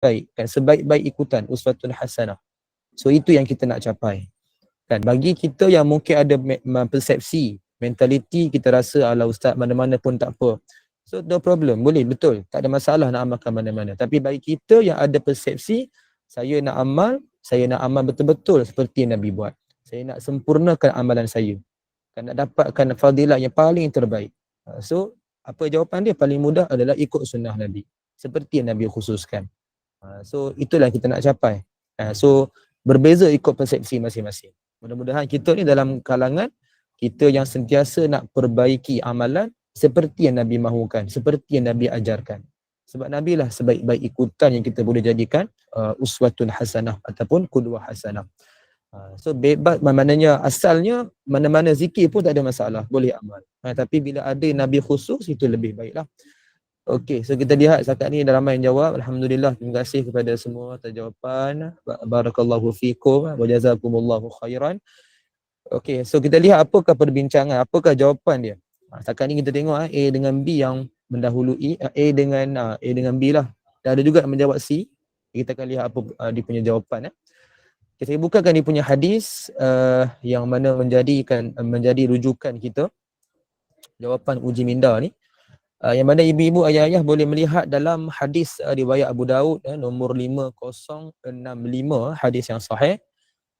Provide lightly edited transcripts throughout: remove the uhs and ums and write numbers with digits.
baik kan, sebaik-baik ikutan, uswatun hasanah. So itu yang kita nak capai kan. Bagi kita yang mungkin ada persepsi, mentaliti, kita rasa ala ustaz mana-mana pun tak apa, so no problem, boleh, betul, tak ada masalah nak amalkan mana-mana. Tapi bagi kita yang ada persepsi, saya nak amal betul-betul seperti yang Nabi buat, saya nak sempurnakan amalan saya kan, nak dapatkan fadilah yang paling terbaik. So apa jawapan dia? Paling mudah adalah ikut sunnah Nabi seperti yang Nabi khususkan. So itulah kita nak capai. So berbeza ikut persepsi masing-masing. Mudah-mudahan kita ni dalam kalangan kita yang sentiasa nak perbaiki amalan seperti yang Nabi mahukan, seperti yang Nabi ajarkan. Sebab Nabi lah sebaik-baik ikutan yang kita boleh jadikan uswatun hasanah ataupun qudwah hasanah. So bebas, maknanya asalnya mana-mana zikir pun tak ada masalah, boleh amal. Tapi bila ada Nabi khusus, itu lebih baiklah. Okey, so kita lihat setakat ni dah ramai yang jawab. Alhamdulillah, terima kasih kepada semua atas jawapan. Barakallahu fikum wa jazakumullahu khairan. Okey, so kita lihat apakah perbincangan, apakah jawapan dia. Setakat ni kita tengok A dengan B yang mendahului, A dengan B lah. Dan ada juga yang menjawab C. Kita akan lihat apa dia punya jawapan. Saya bukakan dia punya hadis yang mana menjadi rujukan kita jawapan uji minda ni. Yang mana ibu-ibu, ayah-ayah boleh melihat dalam hadis riwayat Abu Daud nombor 5065, hadis yang sahih.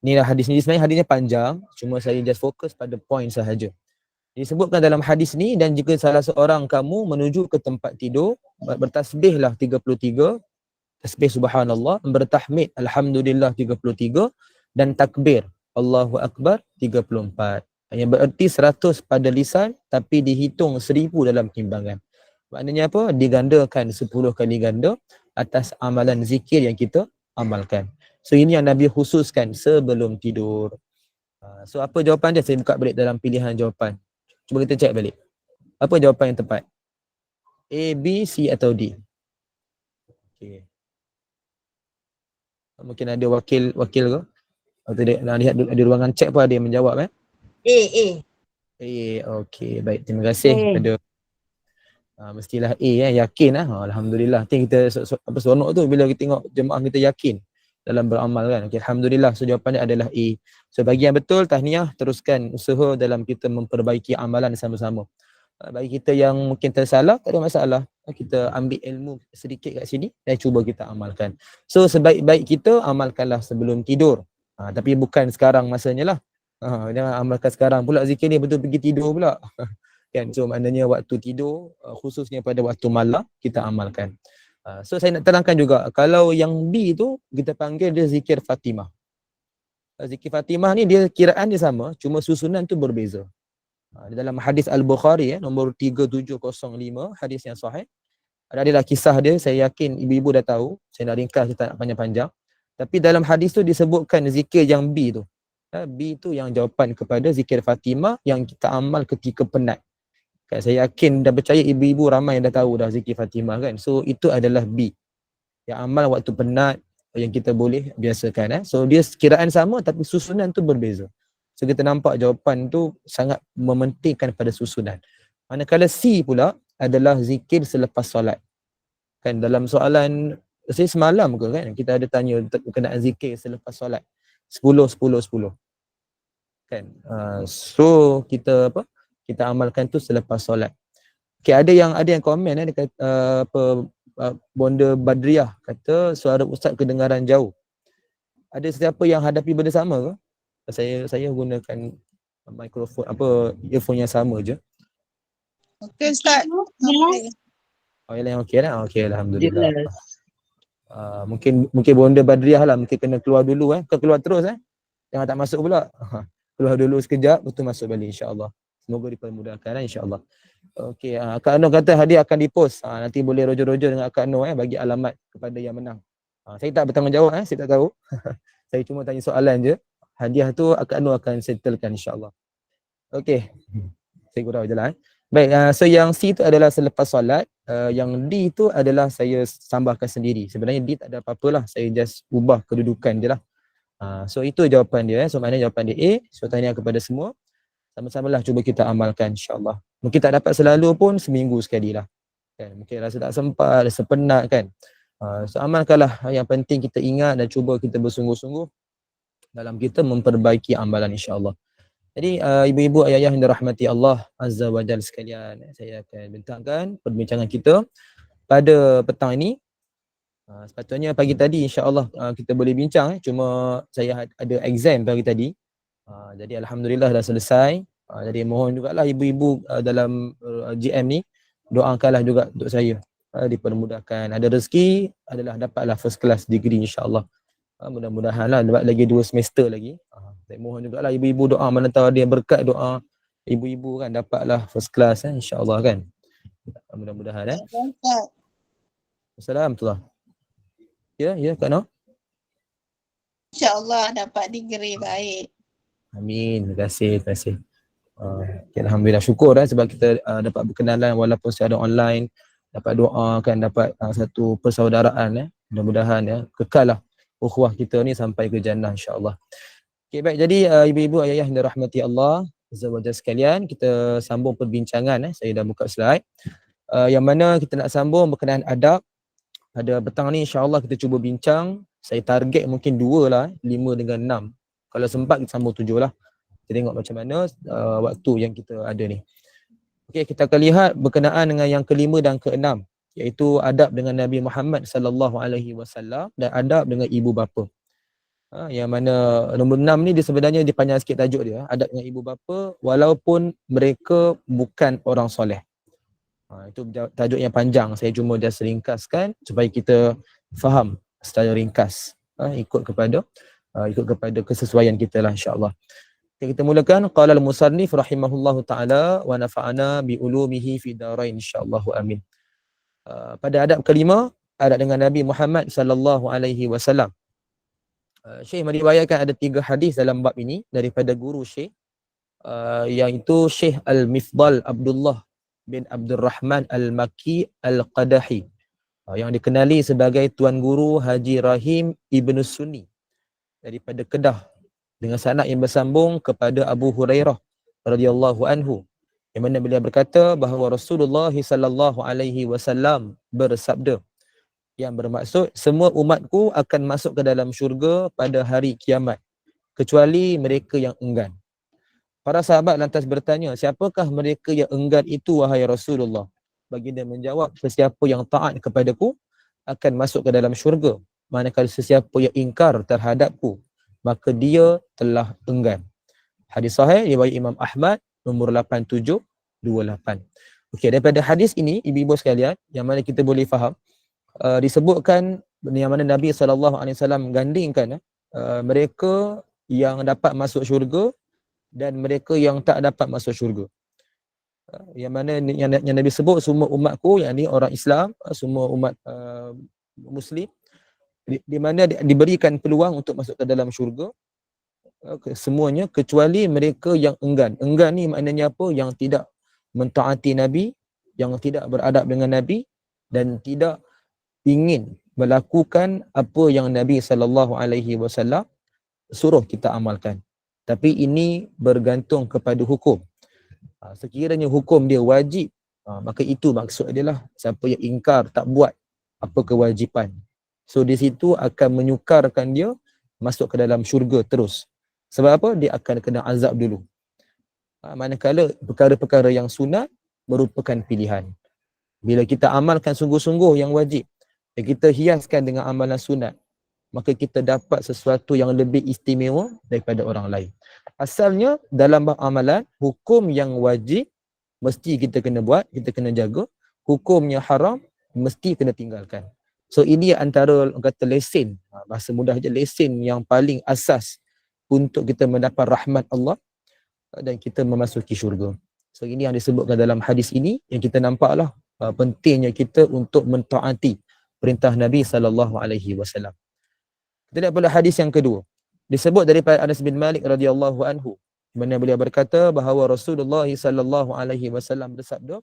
Inilah hadis ni, sebenarnya hadisnya panjang, cuma saya just fokus pada point sahaja. Disebutkan dalam hadis ni, dan jika salah seorang kamu menuju ke tempat tidur, bertasbihlah 33, tasbih subhanallah, bertahmid alhamdulillah 33, dan takbir Allahu Akbar 34. Yang bererti 100 pada lisan tapi dihitung 1000 dalam timbangan. Maknanya apa? Digandakan 10 kali ganda atas amalan zikir yang kita amalkan. So ini yang Nabi khususkan sebelum tidur. So apa jawapan dia? Saya buka balik dalam pilihan jawapan. Cuba kita cek balik. Apa jawapan yang tepat? A, B, C atau D? Okay. Mungkin ada wakil ke? Atau dia nak lihat ada ruangan cek pun ada yang menjawab A. Okey, baik, terima kasih kepada mestilah A yakin alhamdulillah. Nanti kita seronok tu bila kita tengok jemaah kita yakin dalam beramal kan. Okey, alhamdulillah. So jawapannya adalah A. So bagi yang betul, tahniah, teruskan usaha dalam kita memperbaiki amalan sama-sama. Bagi kita yang mungkin tersalah, tak ada masalah. Kita ambil ilmu sedikit kat sini dan cuba kita amalkan. So sebaik-baik kita amalkanlah sebelum tidur. Tapi bukan sekarang masanya lah. Jangan amalkan sekarang pula zikir ni, betul pergi tidur pula. Kan? So maknanya waktu tidur, khususnya pada waktu malam, kita amalkan. So saya nak terangkan juga, kalau yang B tu kita panggil dia zikir Fatimah. Zikir Fatimah ni dia kiraan dia sama, cuma susunan tu berbeza. Dalam hadis Al-Bukhari nombor 3705, hadis yang sahih, adalah kisah dia, saya yakin ibu-ibu dah tahu, saya nak ringkas, saya tak nak panjang-panjang. Tapi dalam hadis tu disebutkan zikir yang B tu. B tu yang jawapan kepada zikir Fatimah yang kita amal ketika penat. Kan, saya yakin dah percaya ibu-ibu ramai yang dah tahu dah zikir Fatimah kan. So itu adalah B. Yang amal waktu penat yang kita boleh biasakan. So dia kiraan sama tapi susunan tu berbeza. So kita nampak jawapan tu sangat mementingkan pada susunan. Manakala C pula adalah zikir selepas solat. Kan dalam soalan saya semalam ke kan, kita ada tanya berkenaan zikir selepas solat. 10-10-10. Kan? So kita kita amalkan tu selepas solat. Okay, ada yang komen dia kata Bonda Badriah kata suara ustaz kedengaran jauh. Ada sesiapa yang hadapi benda sama ke? Saya gunakan mikrofon earphone yang sama je. Okey ustaz. Oh yang okey dah. Okey, alhamdulillah. Mungkin Bonda Badriah lah, mungkin kena keluar dulu keluar terus jangan tak masuk pula. Keluar dulu sekejap, betul masuk balik insya-Allah. Semoga dipermudahkan insya-Allah. Okey, Kak Noh kata hadiah akan dipost. Nanti boleh rojo-rojo dengan Kak Noh bagi alamat kepada yang menang. Saya tak bertanggungjawab saya tak tahu. Saya cuma tanya soalan je. Hadiah tu Kak Noh akan settlekan insya-Allah. Okey. Saya gurau je lah. Baik, so yang C tu adalah selepas solat. Yang D tu adalah saya tambahkan sendiri. Sebenarnya D tak ada apa-apalah. Saya just ubah kedudukan je lah. So itu jawapan dia. So maknanya jawapan dia A. So tanya kepada semua. Sama-samalah cuba kita amalkan insya-Allah. Mungkin tak dapat selalu pun seminggu sekali lah. Kan? Mungkin rasa tak sempat, rasa penat kan. So amalkanlah. Yang penting kita ingat dan cuba kita bersungguh-sungguh dalam kita memperbaiki amalan, insya-Allah. Jadi ibu-ibu, ayah yang dirahmati Allah Azza wa Jalla sekalian, saya akan bentangkan perbincangan kita pada petang ini. Sepatutnya pagi tadi insya-Allah kita boleh bincang, cuma saya ada exam pagi tadi. Jadi alhamdulillah dah selesai. Jadi mohon jugalah ibu-ibu dalam GM ni doakanlah juga untuk saya, dipermudahkan, ada rezeki adalah dapatlah first class degree, insya-Allah. Mudah-mudahanlah dapat lagi 2 semester lagi. Saya mohon jugalah ibu-ibu doa, mana tahu ada yang berkat doa ibu-ibu kan dapatlah first class, insya-Allah kan. Mudah-mudahan. Ustaz. Assalamualaikum. Ya, Kak Noh. InsyaAllah dapat degree baik. Amin. Terima kasih. Okay, alhamdulillah, syukur sebab kita dapat berkenalan walaupun secara online, dapat doa kan, dapat satu persaudaraan. Mudah-mudahan kekal lah ukhuwah kita ni sampai ke jannah, insya-Allah. Okey, baik, jadi ibu-ibu, ayah yang dirahmati Allah Azza wa Jalla sekalian, kita sambung perbincangan. Saya dah buka slide. Yang mana kita nak sambung berkenaan adab. Pada petang ni insya-Allah kita cuba bincang. Saya target mungkin 2 lah, 5 dengan 6. Kalau sempat kita sambung 7 lah. Kita tengok macam mana waktu yang kita ada ni. Okey, kita akan lihat berkenaan dengan yang kelima dan keenam, iaitu adab dengan Nabi Muhammad sallallahu alaihi wasallam dan adab dengan ibu bapa. Yang mana nombor 6 ni dia sebenarnya dia panjang sikit tajuk dia, adab dengan ibu bapa walaupun mereka bukan orang soleh. Itu tajuk yang panjang, saya cuma just ringkaskan supaya kita faham secara ringkas, ikut kepada kesesuaian kita lah, insya-Allah. Okay, kita mulakan. Qala al-musannif rahimahullahu taala wa nafa'ana bi ulumihi fi darain, insya-Allah, amin. Pada adab kelima, adab dengan Nabi Muhammad sallallahu alaihi wasallam. Syekh meriwayatkan ada 3 hadis dalam bab ini daripada guru Syekh, iaitu Syekh Al-Mifdal Abdullah bin Abdul Rahman Al-Makki Al-Qadahi, yang dikenali sebagai Tuan Guru Haji Rahim Ibn Sunni daripada Kedah, dengan sanad yang bersambung kepada Abu Hurairah radhiyallahu anhu, yang mana beliau berkata bahawa Rasulullah sallallahu alaihi wasallam bersabda, yang bermaksud semua umatku akan masuk ke dalam syurga pada hari kiamat kecuali mereka yang enggan. Para sahabat lantas bertanya, siapakah mereka yang enggan itu, wahai Rasulullah? Baginda menjawab, sesiapa yang taat kepadaku akan masuk ke dalam syurga, manakala sesiapa yang ingkar terhadapku, maka dia telah enggan. Hadis sahih riwayat Imam Ahmad nombor 8728. Okey, daripada hadis ini ibu-ibu sekalian, yang mana kita boleh faham, disebutkan yang mana Nabi SAW menggandingkan mereka yang dapat masuk syurga dan mereka yang tak dapat masuk syurga. Yang mana yang Nabi sebut, semua umatku, yang ni orang Islam, semua umat Muslim, di mana diberikan peluang untuk masuk ke dalam syurga, semuanya kecuali mereka yang enggan. Enggan ni maknanya apa? Yang tidak mentaati Nabi, yang tidak beradab dengan Nabi dan tidak ingin melakukan apa yang Nabi SAW suruh kita amalkan. Tapi ini bergantung kepada hukum. Sekiranya hukum dia wajib, maka itu maksud dia lah. Siapa yang ingkar, tak buat apa kewajipan, so di situ akan menyukarkan dia masuk ke dalam syurga terus. Sebab apa? Dia akan kena azab dulu. Manakala perkara-perkara yang sunat merupakan pilihan. Bila kita amalkan sungguh-sungguh yang wajib, dan kita hiaskan dengan amalan sunat, maka kita dapat sesuatu yang lebih istimewa daripada orang lain. Asalnya dalam bab amalan, hukum yang wajib mesti kita kena buat, kita kena jaga. Hukum yang haram mesti kena tinggalkan. So ini antara kata lesen, bahasa mudah je, lesen yang paling asas untuk kita mendapat rahmat Allah dan kita memasuki syurga. So ini yang disebutkan dalam hadis ini, yang kita nampaklah pentingnya kita untuk mentaati perintah Nabi SAW. Kita lihat pada hadis yang kedua. Disebut daripada Anas bin Malik radhiyallahu anhu, mana beliau berkata bahawa Rasulullah SAW bersabda,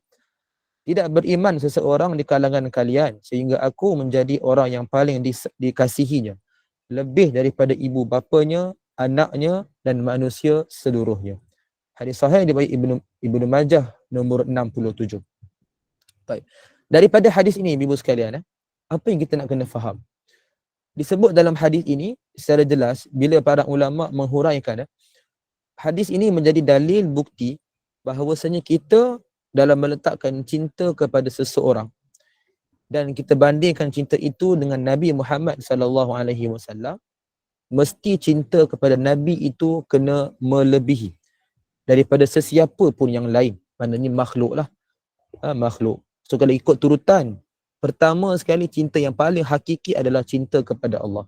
tidak beriman seseorang di kalangan kalian sehingga aku menjadi orang yang paling dikasihinya, lebih daripada ibu bapanya, anaknya dan manusia seluruhnya. Hadis sahih diriwayat Ibnu Majah nombor 67. Baik. Daripada hadis ini ibu sekalian, Apa yang kita nak kena faham? Disebut dalam hadis ini secara jelas bila para ulama menghuraikan, hadis ini menjadi dalil bukti bahawasanya kita dalam meletakkan cinta kepada seseorang dan kita bandingkan cinta itu dengan Nabi Muhammad sallallahu alaihi wasallam, mesti cinta kepada Nabi itu kena melebihi daripada sesiapa pun yang lain. Maknanya makhluk lah. Makhluk. So kalau ikut turutan, pertama sekali cinta yang paling hakiki adalah cinta kepada Allah.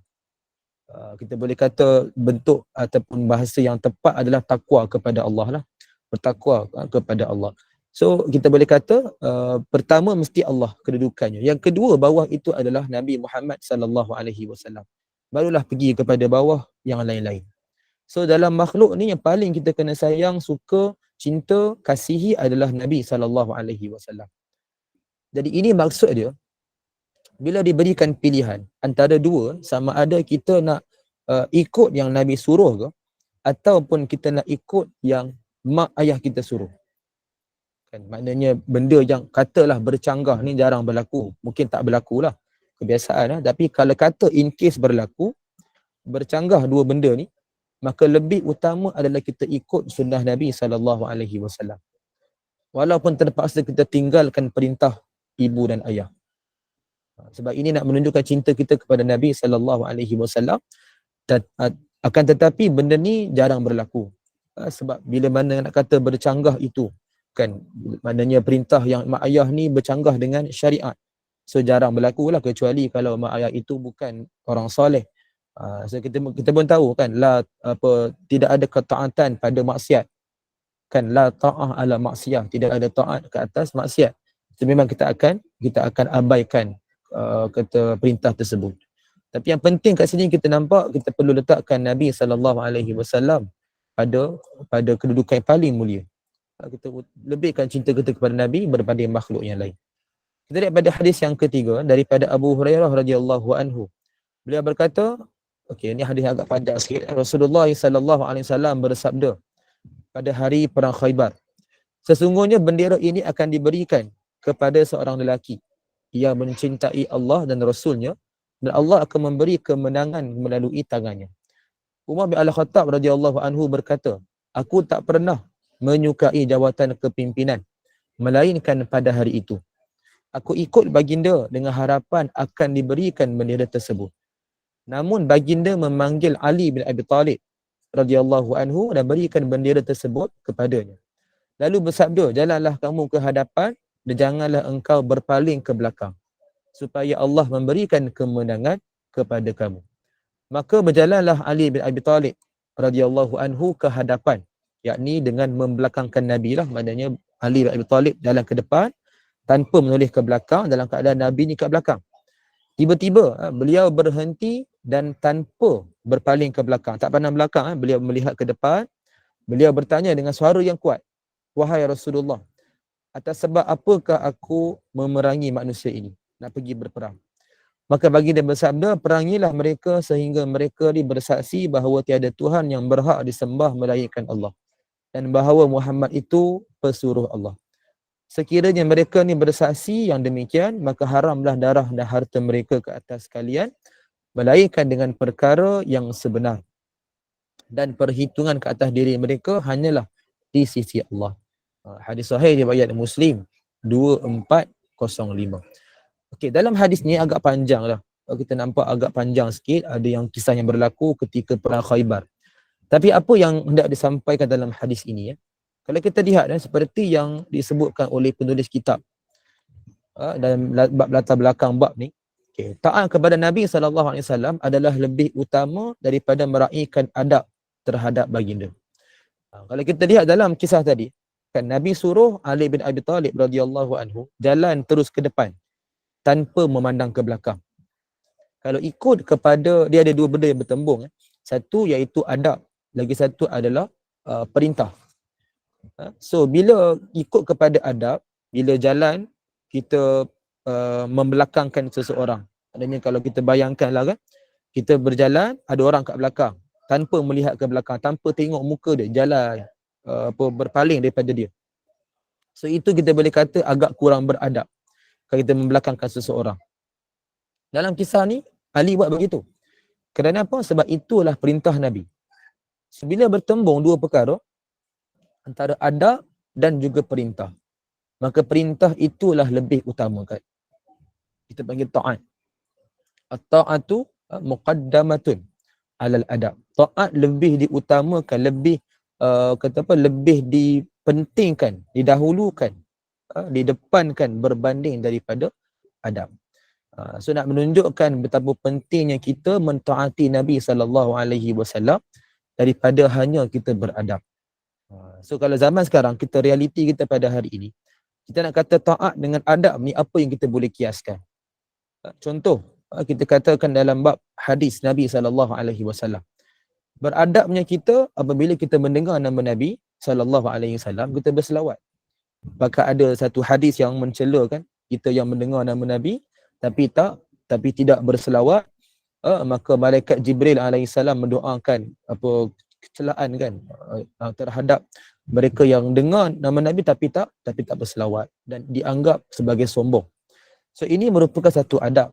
Kita boleh kata bentuk ataupun bahasa yang tepat adalah takwa kepada Allah lah. Bertakwa kepada Allah. So kita boleh kata pertama mesti Allah kedudukannya. Yang kedua bawah itu adalah Nabi Muhammad sallallahu alaihi wasallam. Barulah pergi kepada bawah yang lain-lain. So dalam makhluk ni yang paling kita kena sayang, suka, cinta, kasihi adalah Nabi sallallahu alaihi wasallam. Jadi ini maksud dia, bila diberikan pilihan antara dua, sama ada kita nak ikut yang Nabi suruh ke ataupun kita nak ikut yang mak ayah kita suruh. Kan maknanya benda yang katalah bercanggah ni jarang berlaku, mungkin tak berlakulah, kebiasaan lah. Tapi kalau kata in case berlaku bercanggah dua benda ni, maka lebih utama adalah kita ikut sunnah Nabi sallallahu alaihi wasallam. Walaupun terpaksa kita tinggalkan perintah ibu dan ayah. Sebab ini nak menunjukkan cinta kita kepada Nabi sallallahu alaihi wasallam. Akan tetapi benda ni jarang berlaku. Sebab bila mana nak kata bercanggah itu, kan maknanya perintah yang mak ayah ni bercanggah dengan syariat. So jarang berlaku lah, kecuali kalau mak ayah itu bukan orang soleh. So kita pun tahu kan, tidak ada ketaatan pada maksiat. Kan la ta'ah ala maksiyah, tidak ada taat ke atas maksiat. So memang kita akan abaikan kata perintah tersebut. Tapi yang penting kat sini kita nampak kita perlu letakkan Nabi sallallahu alaihi wasallam pada kedudukan yang paling mulia. Kita lebihkan cinta kita kepada Nabi berbanding makhluk yang lain. Kita lihat pada hadis yang ketiga daripada Abu Hurairah radhiyallahu anhu. Beliau berkata, okey, ini hadis agak panjang sikit. Rasulullah sallallahu alaihi wasallam bersabda pada hari perang Khaybar, sesungguhnya bendera ini akan diberikan kepada seorang lelaki yang mencintai Allah dan Rasulnya, dan Allah akan memberi kemenangan melalui tangannya. Umar bin Al-Khattab radhiyallahu anhu berkata, aku tak pernah menyukai jawatan kepimpinan melainkan pada hari itu. Aku ikut baginda dengan harapan akan diberikan bendera tersebut. Namun baginda memanggil Ali bin Abi Talib radhiyallahu anhu dan berikan bendera tersebut kepadanya. Lalu bersabda, jalanlah kamu ke hadapan dan janganlah engkau berpaling ke belakang, supaya Allah memberikan kemenangan kepada kamu. Maka berjalanlah Ali bin Abi Talib radhiyallahu anhu ke hadapan, yakni dengan membelakangkan Nabi lah, maknanya Ali bin Abi Talib jalan ke depan tanpa menoleh ke belakang, dalam keadaan Nabi ni kat belakang. Tiba-tiba beliau berhenti dan tanpa berpaling ke belakang, tak pandang belakang, beliau melihat ke depan. Beliau bertanya dengan suara yang kuat, wahai Rasulullah, atas sebab apakah aku memerangi manusia ini, nak pergi berperang? Maka baginda bersabda, perangilah mereka sehingga mereka bersaksi bahawa tiada Tuhan yang berhak disembah melainkan Allah, dan bahawa Muhammad itu pesuruh Allah. Sekiranya mereka ni bersaksi yang demikian, maka haramlah darah dan harta mereka ke atas kalian, melainkan dengan perkara yang sebenar. Dan perhitungan ke atas diri mereka hanyalah di sisi Allah. Hadis sahih riwayat Muslim 2405. Okey, dalam hadis ni agak panjang lah. Kita nampak agak panjang sikit, ada yang kisah yang berlaku ketika perang Khaybar. Tapi apa yang hendak disampaikan dalam hadis ini, kalau kita lihat seperti yang disebutkan oleh penulis kitab dalam bab latar belakang bab ni, taat kepada Nabi SAW adalah lebih utama daripada meraihkan adab terhadap baginda. Kalau kita lihat dalam kisah tadi, kan Nabi suruh Ali bin Abi Talib radhiyallahu anhu jalan terus ke depan tanpa memandang ke belakang. Kalau ikut kepada, dia ada dua benda yang bertembung. Satu iaitu adab, lagi satu adalah perintah. So bila ikut kepada adab, bila jalan kita membelakangkan seseorang. Adanya kalau kita bayangkanlah kan, kita berjalan, ada orang kat belakang, tanpa melihat ke belakang, tanpa tengok muka dia, jalan berpaling daripada dia. So itu kita boleh kata agak kurang beradab kalau kita membelakangkan seseorang. Dalam kisah ni Ali buat begitu. Kerana apa? Sebab itulah perintah Nabi. Bila bertembung dua perkara antara adab dan juga perintah, maka perintah itulah lebih utama kan. Kita panggil ta'at. At-ta'atu muqaddamatun alal adab. Ta'at lebih diutamakan, lebih lebih dipentingkan, didahulukan, didepankan berbanding daripada adab. So nak menunjukkan betapa pentingnya kita mentaati Nabi SAW daripada hanya kita beradab. So kalau zaman sekarang, kita realiti kita pada hari ini, kita nak kata taat dengan adab ni, apa yang kita boleh kiaskan? Contoh, kita katakan dalam bab hadis Nabi SAW. Beradabnya kita apabila kita mendengar nama Nabi SAW, kita berselawat. Maka ada satu hadis yang mencela kan, kita yang mendengar nama Nabi tapi tidak berselawat, maka malaikat Jibril alaihissalam mendoakan kecelaan kan terhadap mereka yang dengar nama Nabi tapi tak berselawat, dan dianggap sebagai sombong. So ini merupakan satu adab.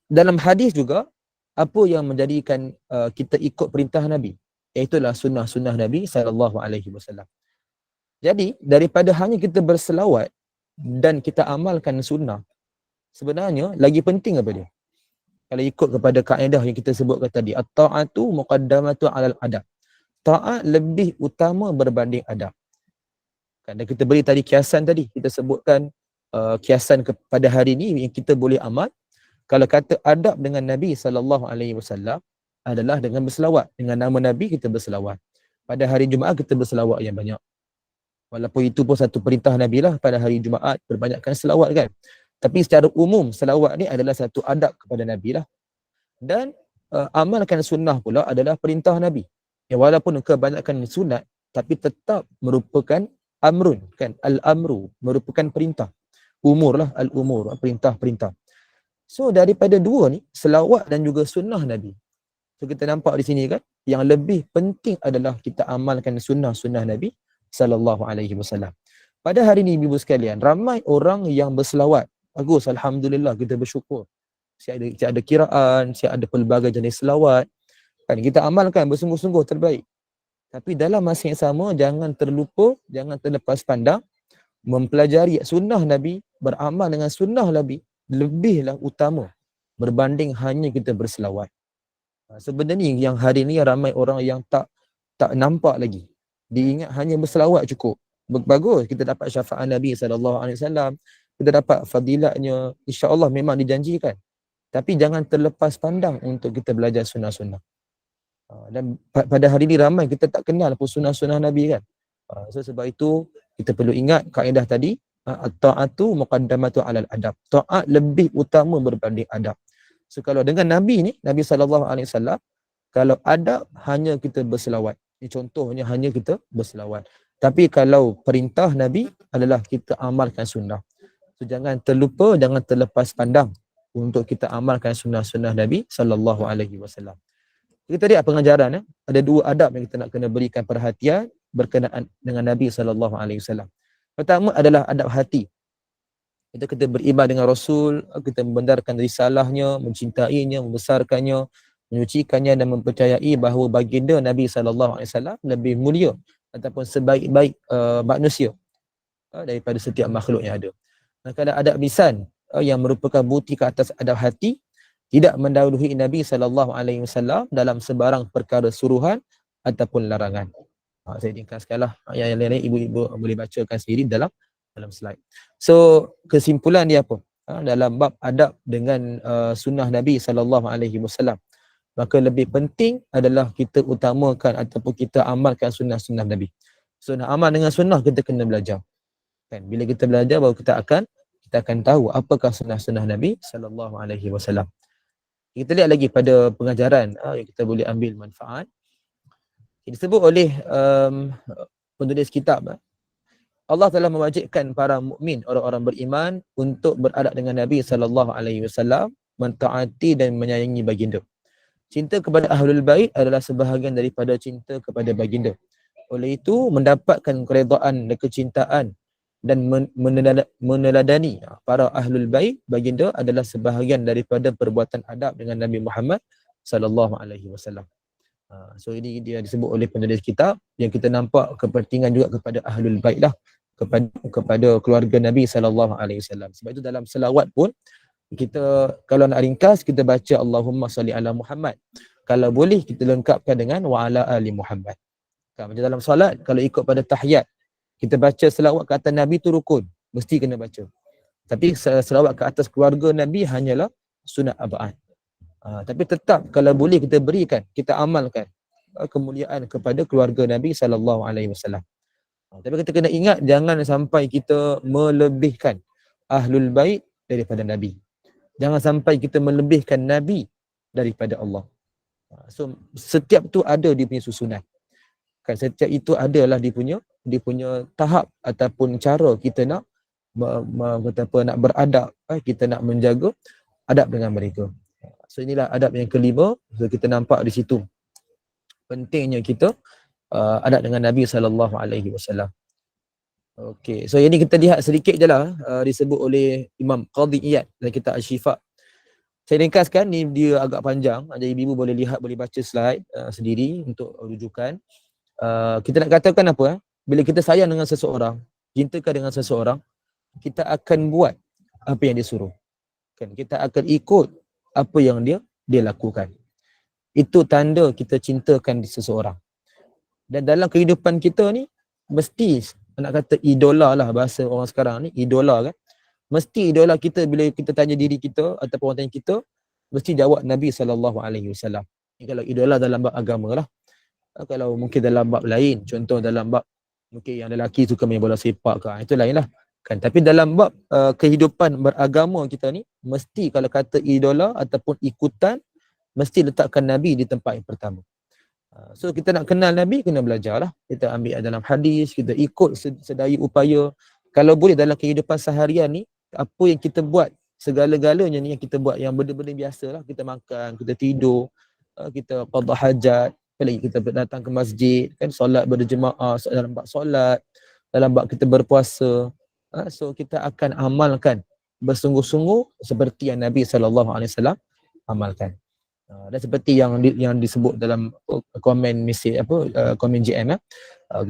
Dalam hadis juga, apa yang menjadikan kita ikut perintah Nabi, iaitulah sunnah-sunnah Nabi SAW. Jadi daripada hanya kita berselawat dan kita amalkan sunnah, sebenarnya lagi penting apa dia? Kalau ikut kepada kaedah yang kita sebutkan tadi, at-ta'atu muqaddamatu 'alal adab. Taat lebih utama berbanding adab. Kan kita beri tadi kiasan tadi, kita sebutkan kiasan kepada hari ini yang kita boleh amal. Kalau kata adab dengan Nabi SAW adalah dengan berselawat. Dengan nama Nabi kita berselawat. Pada hari Jumaat kita berselawat yang banyak. Walaupun itu pun satu perintah Nabi lah, pada hari Jumaat berbanyakkan selawat kan. Tapi secara umum selawat ni adalah satu adab kepada Nabi lah. Dan amalkan sunnah pula adalah perintah Nabi. Ya, walaupun kebanyakan sunat tapi tetap merupakan amrun kan. Al-amru merupakan perintah. Umur lah, al-umur, perintah-perintah. So daripada dua ni, selawat dan juga sunnah Nabi. So kita nampak di sini kan, yang lebih penting adalah kita amalkan sunnah-sunnah Nabi SAW. Pada hari ini ibu sekalian, ramai orang yang berselawat. Bagus, alhamdulillah, kita bersyukur. Siap ada kiraan, siap ada pelbagai jenis selawat. Kan kita amalkan bersungguh-sungguh terbaik. Tapi dalam masa yang sama, jangan terlupa, jangan terlepas pandang, mempelajari sunnah Nabi, beramal dengan sunnah Nabi lebihlah utama berbanding hanya kita berselawat. Sebenarnya yang hari ni ramai orang yang tak nampak lagi. Diingat hanya berselawat cukup. Bagus, kita dapat syafaat Nabi SAW, kita dapat fadilatnya, insya-Allah memang dijanjikan. Tapi jangan terlepas pandang untuk kita belajar sunnah-sunnah. Dan pada hari ini ramai kita tak kenal pun sunnah-sunnah Nabi kan. So sebab itu kita perlu ingat kaedah tadi, at-ta'atu muqaddamatu 'alal adab. Taat lebih utama berbanding adab. So kalau dengan Nabi ni, Nabi SAW, kalau adab hanya kita berselawat. Ini contohnya hanya kita berselawat. Tapi kalau perintah Nabi adalah kita amalkan sunnah. So jangan terlupa, jangan terlepas pandang untuk kita amalkan sunnah-sunnah Nabi SAW. Kita lihat pengajaran, ada dua adab yang kita nak kena berikan perhatian berkenaan dengan Nabi SAW. Pertama adalah adab hati. Kita beriman dengan Rasul, kita membenarkan risalahnya, mencintainya, membesarkannya, menyucikannya dan mempercayai bahawa baginda Nabi SAW lebih mulia ataupun sebaik-baik manusia daripada setiap makhluk yang ada. Maka ada adab lisan yang merupakan bukti ke atas adab hati, tidak mendahului Nabi SAW dalam sebarang perkara suruhan ataupun larangan. Saya ringkaskanlah, yang lain ibu-ibu boleh bacakan sendiri dalam slide. So kesimpulan dia apa? Dalam bab adab dengan sunnah Nabi SAW, maka lebih penting adalah kita utamakan ataupun kita amalkan sunnah-sunnah Nabi. So nak amal dengan sunnah, kita kena belajar. Kan? Bila kita belajar baru kita akan tahu apakah sunnah-sunnah Nabi SAW. Kita lihat lagi pada pengajaran yang kita boleh ambil manfaat. Disebut oleh penulis kitab, Allah telah mewajibkan para mukmin, orang-orang beriman, untuk beradab dengan Nabi SAW, mentaati dan menyayangi baginda. Cinta kepada Ahlul Bait adalah sebahagian daripada cinta kepada baginda. Oleh itu, mendapatkan keredaan dan kecintaan dan meneladani para ahlul bait baginda adalah sebahagian daripada perbuatan adab dengan Nabi Muhammad sallallahu alaihi wasallam. So ini dia disebut oleh penulis kitab yang kita nampak kepentingan juga kepada ahlul bait lah, kepada keluarga Nabi sallallahu alaihi wasallam. Sebab itu dalam selawat pun kita kalau nak ringkas kita baca Allahumma salli ala Muhammad. Kalau boleh kita lengkapkan dengan wa ala ali Muhammad. Kan macam dalam solat kalau ikut pada tahiyat kita baca selawat ke atas Nabi tu rukun, mesti kena baca. Tapi selawat ke atas keluarga Nabi hanyalah sunat abad. Tapi tetap kalau boleh kita berikan, kita amalkan kemuliaan kepada keluarga Nabi sallallahu alaihi wasallam. Tapi kita kena ingat jangan sampai kita melebihkan ahlul bait daripada Nabi. Jangan sampai kita melebihkan Nabi daripada Allah. So setiap tu ada dia punya susunan. Kan setiap itu adalah dia punya tahap ataupun cara kita nak nak beradab, kita nak menjaga adab dengan mereka. So inilah adab yang kelima. So kita nampak di situ pentingnya kita adab dengan Nabi sallallahu alaihi wasallam. Okey, so ini kita lihat sedikit je lah disebut oleh Imam Qadhi Iyad dalam kitab Asy-Syifa. Saya ringkaskan, ni dia agak panjang, jadi ibu boleh lihat, boleh baca slide sendiri untuk rujukan. Kita nak katakan apa? Bila kita sayang dengan seseorang, cintakan dengan seseorang, kita akan buat apa yang dia suruh. Kan kita akan ikut apa yang dia lakukan. Itu tanda kita cintakan seseorang. Dan dalam kehidupan kita ni mesti nak kata idola lah bahasa orang sekarang ni, idola kan. Mesti idola kita bila kita tanya diri kita ataupun orang tanya kita, mesti jawab Nabi sallallahu alaihi wasallam. Kalau idola dalam bab agama lah. Kalau mungkin dalam bab lain, contoh dalam bab mungkin yang lelaki suka main bola sepak ke, itu lain lah kan. Tapi dalam bab kehidupan beragama kita ni, mesti kalau kata idola ataupun ikutan, mesti letakkan Nabi di tempat yang pertama. So kita nak kenal Nabi, kena belajar lah. Kita ambil dalam hadis, kita ikut sedaya upaya. Kalau boleh dalam kehidupan seharian ni, apa yang kita buat, segala-galanya ni yang kita buat, yang benda-benda biasa lah. Kita makan, kita tidur, kita qada hajat, apalagi kita datang ke masjid, kan, solat berjemaah, dalam bab solat, dalam bab kita berpuasa. So kita akan amalkan bersungguh-sungguh seperti yang Nabi SAW amalkan. Dan seperti yang disebut dalam komen mesej komen GM,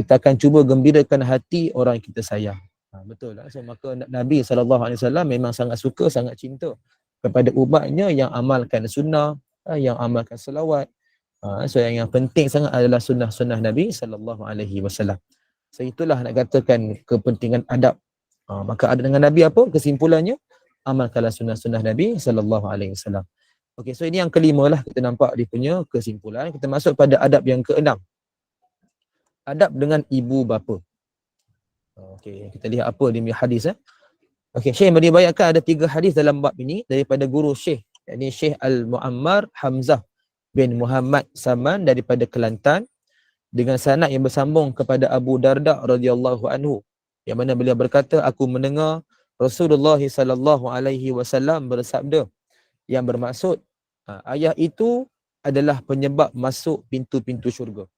kita akan cuba gembirakan hati orang yang kita sayang. Betul lah. So maka Nabi SAW memang sangat suka, sangat cinta kepada umatnya yang amalkan sunnah, yang amalkan selawat. So yang penting sangat adalah sunnah-sunnah Nabi SAW. So itulah nak katakan kepentingan adab. Maka adab dengan Nabi apa? Kesimpulannya, amalkanlah sunnah-sunnah Nabi SAW. Okey, so ini yang kelima lah, kita nampak dia punya kesimpulan. Kita masuk pada adab yang keenam. Adab dengan ibu bapa. Okey, kita lihat apa dia punya hadis. Okey, Syekh meriwayatkan ada 3 hadis dalam bab ini daripada guru Syekh, yakni Syekh Al-Muammar Hamzah bin Muhammad Saman daripada Kelantan, dengan sanad yang bersambung kepada Abu Darda radhiyallahu anhu, yang mana beliau berkata, aku mendengar Rasulullah sallallahu alaihi wasallam bersabda, yang bermaksud ayah itu adalah penyebab masuk pintu-pintu syurga.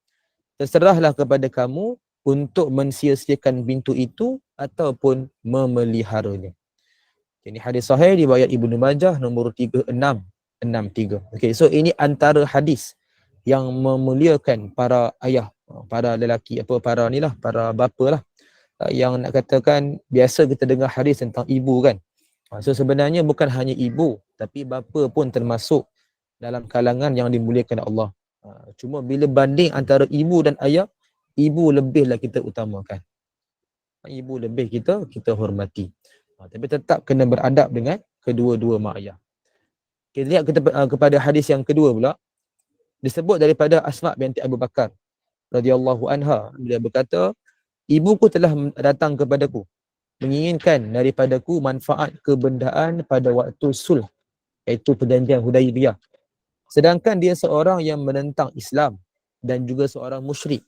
Terserahlah kepada kamu untuk mensia-siakan pintu itu ataupun memeliharanya. Ini hadis sahih riwayat Ibnu Majah nombor 3663. Okey, so ini antara hadis yang memuliakan para ayah, para lelaki, para ni lah, para bapa lah. Yang nak katakan biasa kita dengar hadis tentang ibu kan. So sebenarnya bukan hanya ibu, tapi bapa pun termasuk dalam kalangan yang dimuliakan Allah. Cuma bila banding antara ibu dan ayah, ibu lebihlah kita utamakan. Ibu lebih kita hormati. Tapi tetap kena beradab dengan kedua-dua mak ayah. Kita lihat kepada hadis yang kedua pula. Disebut daripada Asma binti Abu Bakar radhiyallahu anha, beliau berkata, ibuku telah datang kepadaku menginginkan daripadaku manfaat kebendaan pada waktu sulh, iaitu perjanjian Hudaibiyah. Sedangkan dia seorang yang menentang Islam dan juga seorang musyrik.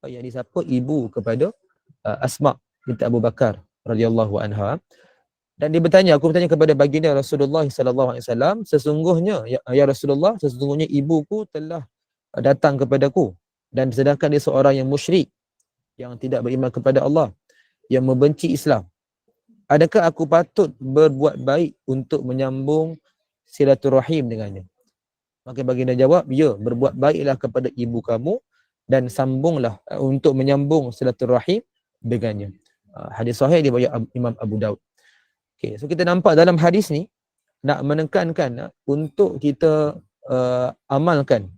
Yang siapa? Ibu kepada Asma binti Abu Bakar radhiyallahu anha. Dan dia bertanya, aku bertanya kepada baginda Rasulullah sallallahu alaihi wasallam, sesungguhnya ya Rasulullah, sesungguhnya ibuku telah datang kepadaku dan sedangkan dia seorang yang musyrik, yang tidak beriman kepada Allah. yang membenci Islam. Adakah aku patut berbuat baik untuk menyambung silaturahim dengannya? Maka baginda jawab, ya, berbuat baiklah kepada ibu kamu dan sambunglah untuk menyambung silaturahim dengannya. Hadis sahih diriwayat Imam Abu Daud. Okay, so kita nampak dalam hadis ni nak menekankan untuk kita amalkan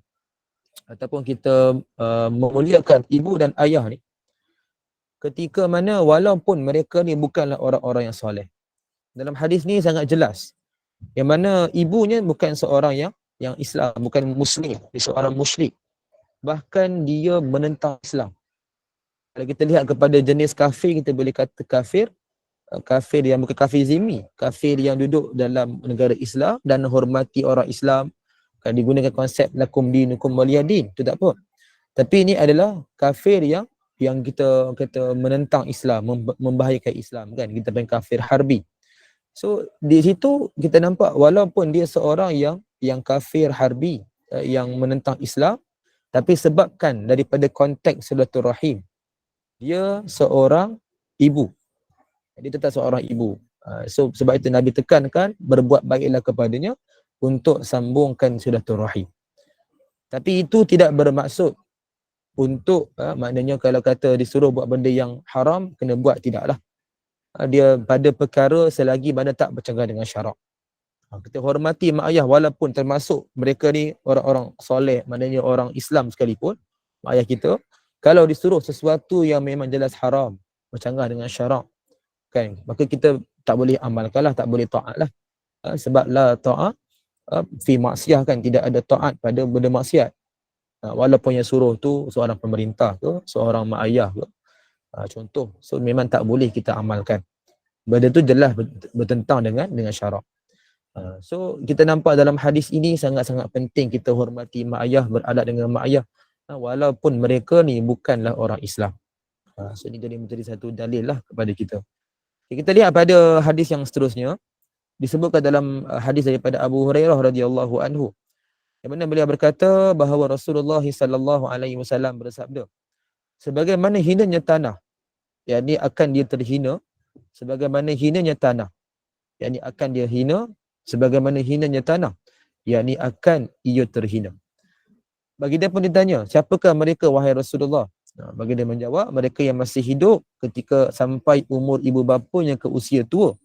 ataupun kita memuliakan ibu dan ayah ni ketika mana walaupun mereka ni bukanlah orang-orang yang soleh. Dalam hadis ni sangat jelas yang mana ibunya bukan seorang yang Islam, bukan Muslim, dia seorang musyrik. Bahkan dia menentang Islam. Kalau kita lihat kepada jenis kafir, kita boleh kata kafir yang bukan kafir zimmi, kafir yang duduk dalam negara Islam dan hormati orang Islam. Kan digunakan konsep lakum dinukum waliyadin, itu tak apa. Tapi ini adalah kafir yang kita kata menentang Islam, membahayakan Islam, kan, kita panggil kafir harbi. So di situ kita nampak walaupun dia seorang yang kafir harbi, yang menentang Islam, tapi sebabkan daripada konteks silaturahim, dia seorang ibu. Dia tetap seorang ibu. So sebab itu Nabi tekankan berbuat baiklah kepadanya untuk sambungkan silaturahim. Tapi itu tidak bermaksud untuk maknanya kalau kata disuruh buat benda yang haram kena buat, tidaklah. Dia pada perkara selagi mana tak bercanggah dengan syarak. Kita hormati mak ayah walaupun termasuk mereka ni orang-orang soleh, maknanya orang Islam sekalipun, mak ayah kita, kalau disuruh sesuatu yang memang jelas haram, bercanggah dengan syarak, kan, maka kita tak boleh amalkanlah, tak boleh taatlah. Sebab la ta'at fi maksiyah, kan, tidak ada taat pada benda maksiat. Walaupun yang suruh tu seorang pemerintah ke, seorang mak ayah ke, contoh. So memang tak boleh kita amalkan. Benda tu jelas bertentang dengan syarak. So kita nampak dalam hadis ini sangat-sangat penting kita hormati mak ayah, beradab dengan mak ayah, walaupun mereka ni bukanlah orang Islam. So ini jadi menjadi satu dalil lah kepada kita. Kita lihat pada hadis yang seterusnya, disebutkan dalam hadis daripada Abu Hurairah radhiyallahu anhu, yang mana beliau berkata bahawa Rasulullah sallallahu alaihi wasallam bersabda, sebagaimana hinanya tanah, yakni akan dia terhina, sebagaimana hinanya tanah, yakni akan dia hina, sebagaimana hinanya tanah, yakni akan ia terhina. Baginda pun ditanya, siapakah mereka wahai Rasulullah? Baginda menjawab, mereka yang masih hidup ketika sampai umur ibu bapanya ke usia tua,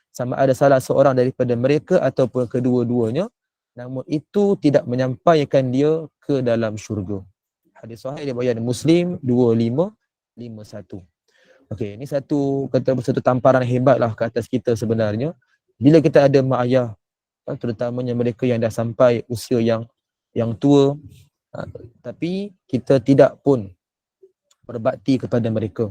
sama ada salah seorang daripada mereka ataupun kedua-duanya, namun itu tidak menyampaikan dia ke dalam syurga. Hadis sahih diriwayat Muslim 2551. Okey, ini satu tamparan hebatlah ke atas kita sebenarnya. Bila kita ada mak ayah, terutamanya mereka yang dah sampai usia yang tua, tapi kita tidak pun berbakti kepada mereka.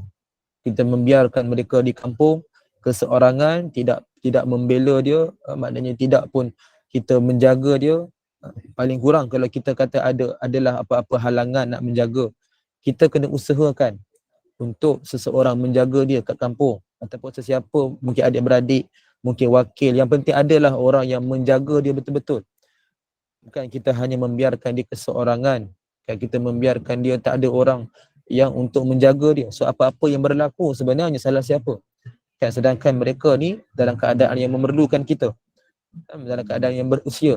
Kita membiarkan mereka di kampung keseorangan, tidak membela dia, maknanya tidak pun kita menjaga dia. Paling kurang kalau kita kata adalah apa-apa halangan nak menjaga, kita kena usahakan untuk seseorang menjaga dia kat kampung, ataupun sesiapa, mungkin adik-beradik, mungkin wakil, yang penting adalah orang yang menjaga dia betul-betul. Bukan kita hanya membiarkan dia keseorangan, kan, kita membiarkan dia tak ada orang yang untuk menjaga dia. So apa-apa yang berlaku sebenarnya salah siapa? Kan, sedangkan mereka ni dalam keadaan yang memerlukan kita, dalam keadaan yang berusia.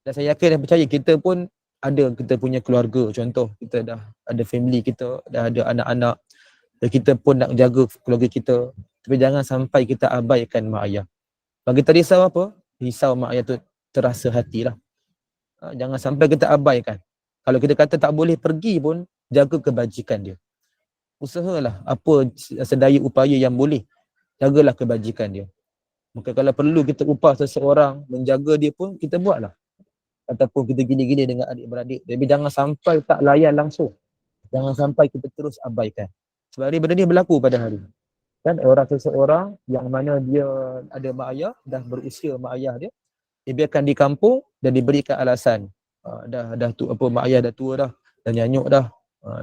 Dan saya yakin dan percaya kita pun ada kita punya keluarga, contoh kita dah ada family kita, dah ada anak-anak, dan kita pun nak jaga keluarga kita. Tapi jangan sampai kita abaikan mak ayah. Bagi kita risau apa? Risau mak ayah tu terasa hatilah. Jangan sampai kita abaikan. Kalau kita kata tak boleh pergi pun, jaga kebajikan dia. Usahalah apa sedaya upaya yang boleh, jagalah kebajikan dia. Maka kalau perlu kita upah seseorang menjaga dia pun, kita buatlah. Ataupun kita gini-gini dengan adik-beradik. Tapi jangan sampai tak layan langsung. Jangan sampai kita terus abaikan. Sebab ni benda ni berlaku pada hari. Kan, orang seseorang yang mana dia ada mak ayah, dah berusia mak ayah dia, dibiarkan di kampung dan diberikan alasan. Dah tu apa, mak ayah dah tua dah nyanyuk dah.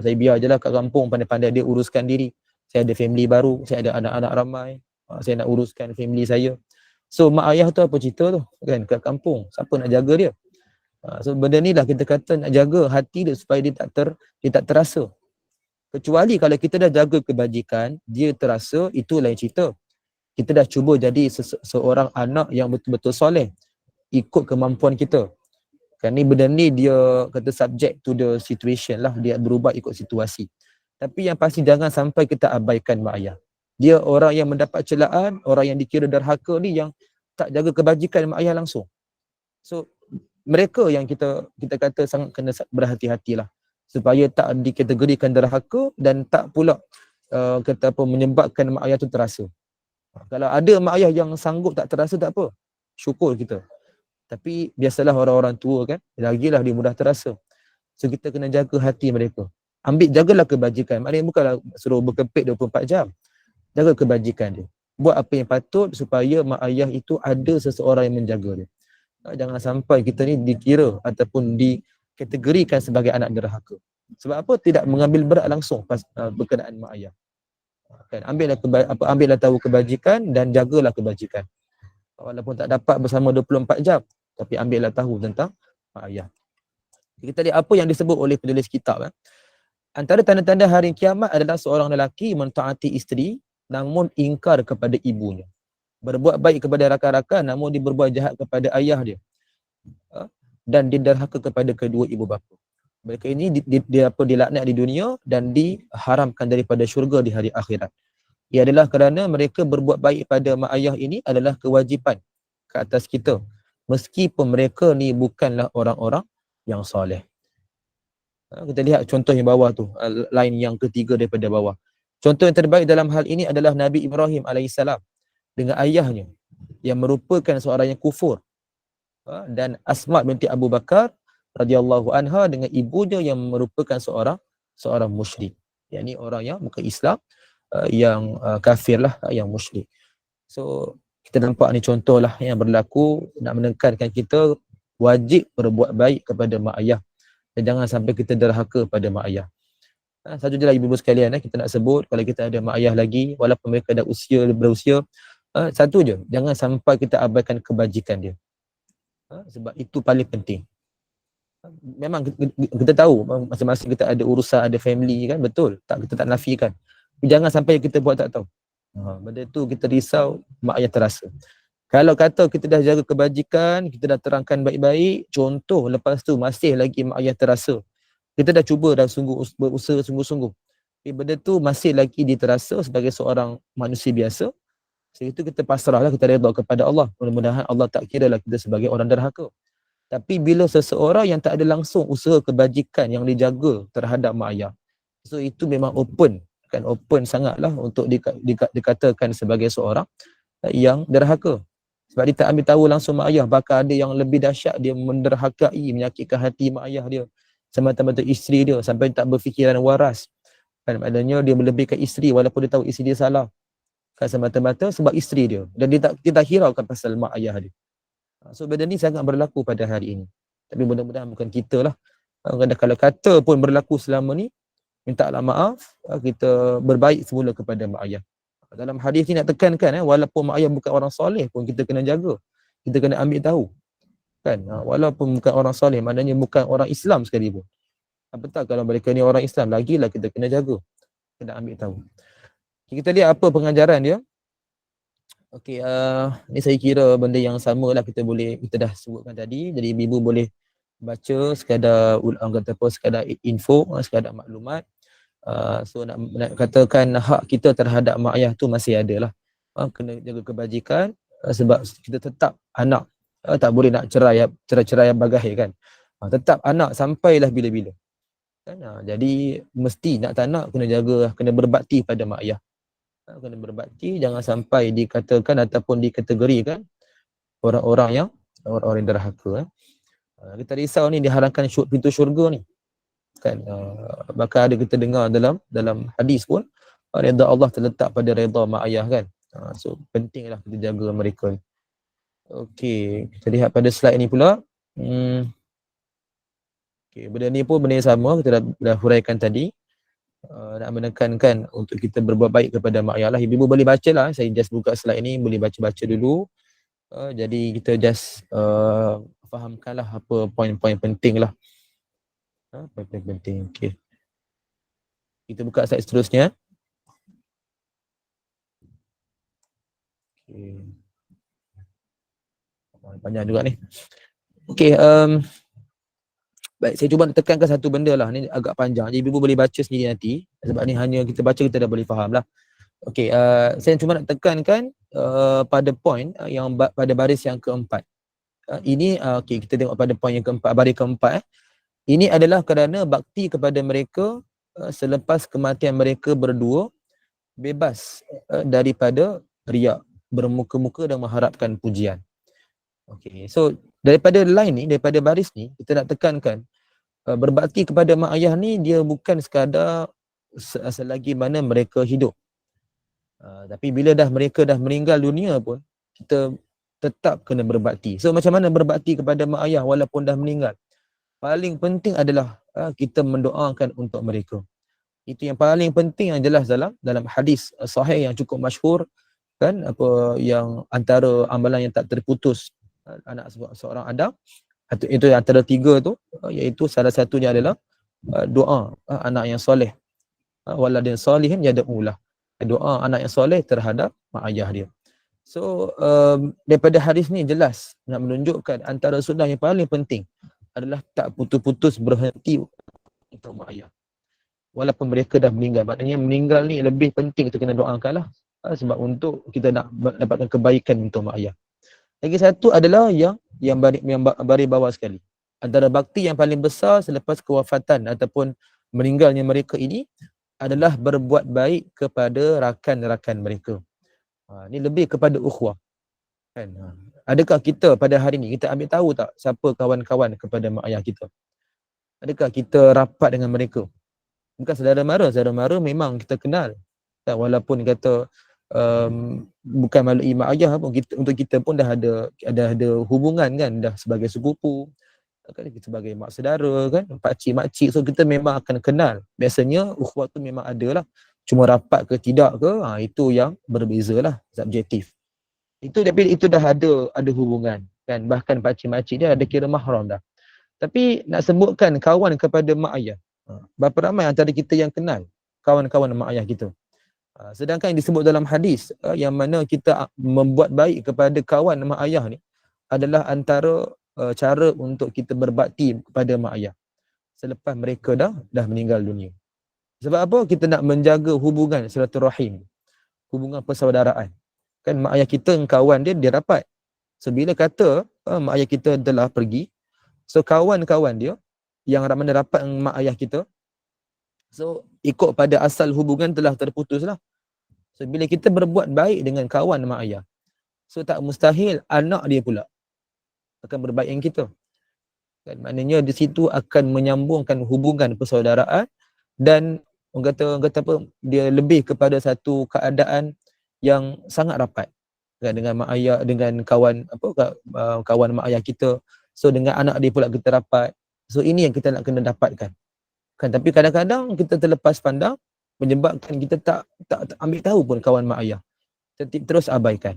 Saya biar je lah kat kampung, pandai-pandai dia uruskan diri. Saya ada family baru, saya ada anak-anak ramai. Saya nak uruskan family saya. So mak ayah tu apa cerita tu, kan, kat kampung, siapa nak jaga dia? So benda ni lah kita kata nak jaga hati dia supaya dia tak terasa. Kecuali kalau kita dah jaga kebajikan, dia terasa, itu lain cerita. Kita dah cuba jadi seorang anak yang betul-betul soleh, ikut kemampuan kita. Kan ni benda ni dia kata subject to the situation lah, dia berubah ikut situasi. Tapi yang pasti jangan sampai kita abaikan mak ayah. Dia orang yang mendapat celaan, orang yang dikira derhaka ni yang tak jaga kebajikan mak ayah langsung. So mereka yang kita kata sangat kena berhati-hatilah supaya tak dikategorikan derhaka dan tak pula kata apa menyebabkan mak ayah tu terasa. Kalau ada mak ayah yang sanggup tak terasa, tak apa. Syukur kita. Tapi biasalah orang-orang tua kan, lagilah dia mudah terasa. So kita kena jaga hati mereka. Jagalah kebajikan. Maknanya bukanlah suruh berkepit 24 jam. Jaga kebajikan dia. Buat apa yang patut supaya mak ayah itu ada seseorang yang menjaga dia. Jangan sampai kita ni dikira ataupun dikategorikan sebagai anak derhaka. Sebab apa? Tidak mengambil berat langsung berkenaan mak ayah. Kan, ambillah tahu kebajikan dan jagalah kebajikan. Walaupun tak dapat bersama 24 jam, tapi ambillah tahu tentang mak ayah. Kita lihat apa yang disebut oleh penulis kitab. Antara tanda-tanda hari kiamat adalah seorang lelaki mentaati isteri namun ingkar kepada ibunya. Berbuat baik kepada rakan-rakan namun dia berbuat jahat kepada ayah dia. Dan dia derhaka kepada kedua ibu bapa. Mereka ini dilaknat di dunia dan diharamkan daripada syurga di hari akhirat. Ia adalah kerana mereka berbuat baik pada mak ayah ini adalah kewajipan ke atas kita. Meskipun mereka ni bukanlah orang-orang yang soleh. Kita lihat contoh yang bawah tu, line yang ketiga daripada bawah. Contoh yang terbaik dalam hal ini adalah Nabi Ibrahim AS dengan ayahnya yang merupakan seorang yang kufur, dan Asma binti Abu Bakar radhiyallahu anha dengan ibunya yang merupakan seorang musyrik. Yakni orang yang bukan Islam, yang kafir lah, yang musyrik. So kita nampak ni contoh lah yang berlaku nak menekankan kita wajib berbuat baik kepada mak ayah dan jangan sampai kita derhaka pada mak ayah. Satu je lah ibu-ibu sekalian, kita nak sebut kalau kita ada mak ayah lagi walaupun mereka dah berusia, satu je, jangan sampai kita abaikan kebajikan dia. Sebab itu paling penting. Memang kita tahu masing-masing kita ada urusan, ada family kan, betul, kita tak nafikan. Jangan sampai kita buat tak tahu. Benda tu kita risau mak ayah terasa. Kalau kata kita dah jaga kebajikan, kita dah terangkan baik-baik, contoh lepas tu masih lagi mak ayah terasa. Kita dah cuba dah berusaha sungguh-sungguh. Tapi benda tu masih lagi diterasa sebagai seorang manusia biasa. Segitu kita pasrahlah, kita redha kepada Allah. Mudah-mudahan Allah tak kiralah kita sebagai orang derhaka. Tapi bila seseorang yang tak ada langsung usaha kebajikan yang dijaga terhadap mak ayah, so itu memang open sangatlah untuk dikatakan sebagai seorang yang derhaka. Sebab dia tak ambil tahu langsung mak ayah, bahkan ada yang lebih dahsyat, dia menderhakai, menyakitkan hati mak ayah dia, semata-mata isteri dia sampai tak berfikiran waras. Kan maknanya dia melebihkan isteri walaupun dia tahu isteri dia salah. Kan semata-mata sebab isteri dia dan dia tak hiraukan pasal mak ayah dia. So benda ni sangat berlaku pada hari ini. Tapi mudah-mudahan bukan kita lah. Kalau kata pun berlaku selama ni, mintalah maaf, kita berbaik semula kepada mak ayah. Dalam hadis ni nak tekankan, walaupun mak ayah bukan orang soleh pun kita kena jaga. Kita kena ambil tahu. Kan, walaupun bukan orang soleh, maknanya bukan orang Islam sekali pun. Apatah kalau mereka ni orang Islam, lagilah kita kena jaga. Kena ambil tahu. Kita lihat apa pengajaran dia. Okey, ni saya kira benda yang sama lah kita dah sebutkan tadi. Jadi ibu boleh baca sekadar sekadar info, sekadar maklumat. So nak katakan hak kita terhadap mak ayah tu masih ada lah. Kena jaga kebajikan, sebab kita tetap anak, tak boleh nak cerai bagahi kan. Tetap anak sampailah bila-bila kan. Jadi mesti nak tak nak kena jaga, kena berbakti pada mak ayah. Kena berbakti, jangan sampai dikatakan ataupun dikategorikan orang-orang yang derhaka. Kita risau ni diharamkan pintu syurga ni kan. Bahkan ada kita dengar dalam hadis pun, redha Allah terletak pada redha mak ayah kan. So pentinglah kita jaga mereka. Okey, kita lihat pada slide ni pula. Okey, benda ni pun benda yang sama kita dah huraikan tadi. Nak menekankan untuk kita berbuat baik kepada mak ayah lah. Ibu boleh baca lah, saya just buka slide ni, boleh baca-baca dulu. Jadi kita just fahamkanlah apa poin-poin penting lah. Poin-poin penting. Okay. Kita buka slide seterusnya. Okay. Panjang juga ni. Okey, baik, saya cuba nak tekankan satu benda lah. Ni agak panjang. Jadi ibu boleh baca sendiri nanti. Sebab ni hanya kita baca, kita dah boleh faham lah. Okey, saya cuma nak tekankan pada point yang pada baris yang keempat. Ini okey, kita tengok pada point yang keempat, baris keempat. Ini adalah kerana bakti kepada mereka selepas kematian mereka berdua bebas daripada riak, bermuka-muka dan mengharapkan pujian. Okey, so daripada line ni, daripada baris ni, kita nak tekankan berbakti kepada mak ayah ni dia bukan sekadar selagi mana mereka hidup. Tapi bila mereka dah meninggal dunia pun, kita tetap kena berbakti. So macam mana berbakti kepada mak ayah walaupun dah meninggal? Paling penting adalah kita mendoakan untuk mereka. Itu yang paling penting, yang jelas dalam hadis sahih yang cukup masyhur, kan, apa yang antara amalan yang tak terputus anak seorang Adam, itu antara tiga tu, iaitu salah satunya adalah doa anak yang soleh, waladin salihin yad'ulah, doa anak yang soleh terhadap mak ayah dia. So daripada hadis ni jelas nak menunjukkan antara sunnah yang paling penting adalah tak putus-putus berhenti untuk mak ayah walaupun mereka dah meninggal. Maknanya meninggal ni lebih penting kita kena doakan lah, sebab untuk kita nak dapatkan kebaikan untuk mak ayah. Lagi satu adalah yang baris bawah sekali. Antara bakti yang paling besar selepas kewafatan ataupun meninggalnya mereka ini adalah berbuat baik kepada rakan-rakan mereka. Ini lebih kepada ukhuwah. Kan? Adakah kita pada hari ini kita ambil tahu tak siapa kawan-kawan kepada mak ayah kita? Adakah kita rapat dengan mereka? Bukan saudara mara memang kita kenal. Tak, walaupun kata bukan melalui mak ayah pun, untuk kita pun dah ada hubungan kan, dah sebagai sepupu, kan, sebagai mak saudara kan, pakcik makcik, so kita memang akan kenal. Biasanya ukhuwah tu memang ada lah. Cuma rapat ke tidak ke, itu yang berbeza lah, subjektif. Tapi itu dah ada hubungan kan, bahkan pakcik makcik dia ada kira mahram dah. Tapi nak sebutkan kawan kepada mak ayah, berapa ramai antara kita yang kenal kawan-kawan mak ayah kita? Sedangkan yang disebut dalam hadis yang mana kita membuat baik kepada kawan mak ayah ni adalah antara cara untuk kita berbakti kepada mak ayah selepas mereka dah meninggal dunia. Sebab apa? Kita nak menjaga hubungan silaturahim, hubungan persaudaraan. Kan mak ayah kita dengan kawan dia rapat. So bila kata mak ayah kita telah pergi, so kawan-kawan dia yang mana rapat dengan mak ayah kita, so ikut pada asal hubungan telah terputus lah. So bila kita berbuat baik dengan kawan mak ayah, so tak mustahil anak dia pula akan berbaik dengan kita. Kan, maknanya di situ akan menyambungkan hubungan persaudaraan dan orang kata apa, dia lebih kepada satu keadaan yang sangat rapat kan, dengan mak ayah, dengan kawan kawan mak ayah kita. So dengan anak dia pula kita rapat. So ini yang kita nak kena dapatkan. Kan, tapi kadang-kadang kita terlepas pandang menyebabkan kita tak ambil tahu pun kawan mak ayah. Kita terus abaikan.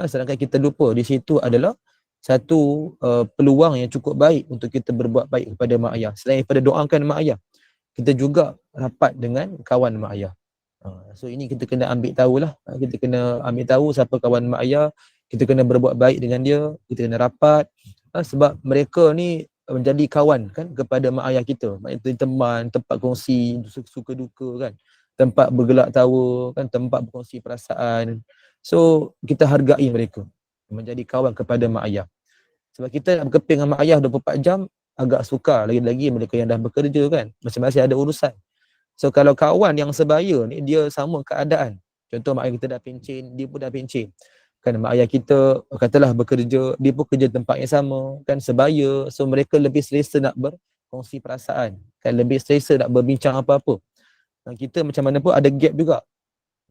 Sedangkan kita lupa di situ adalah satu peluang yang cukup baik untuk kita berbuat baik kepada mak ayah. Selain daripada doakan mak ayah, kita juga rapat dengan kawan mak ayah. So ini kita kena ambil tahulah. Kita kena ambil tahu siapa kawan mak ayah, kita kena berbuat baik dengan dia, kita kena rapat. Sebab mereka ni menjadi kawan kan kepada mak ayah kita. Maknanya teman, tempat kongsi suka duka kan, tempat bergelak tawa kan, tempat berkongsi perasaan. So kita hargai mereka, menjadi kawan kepada mak ayah. Sebab kita nak berkeping dengan mak ayah 24 jam agak sukar, lagi-lagi mereka yang dah bekerja kan, masing-masing ada urusan. So kalau kawan yang sebaya ni dia sama keadaan, contoh mak ayah kita dah pencen, dia pun dah pencen kan, mak ayah kita katalah bekerja, dia pun kerja tempat yang sama kan, sebaya. So mereka lebih selesa nak berkongsi perasaan kan, lebih selesa nak berbincang apa-apa. Dan kita macam mana pun ada gap juga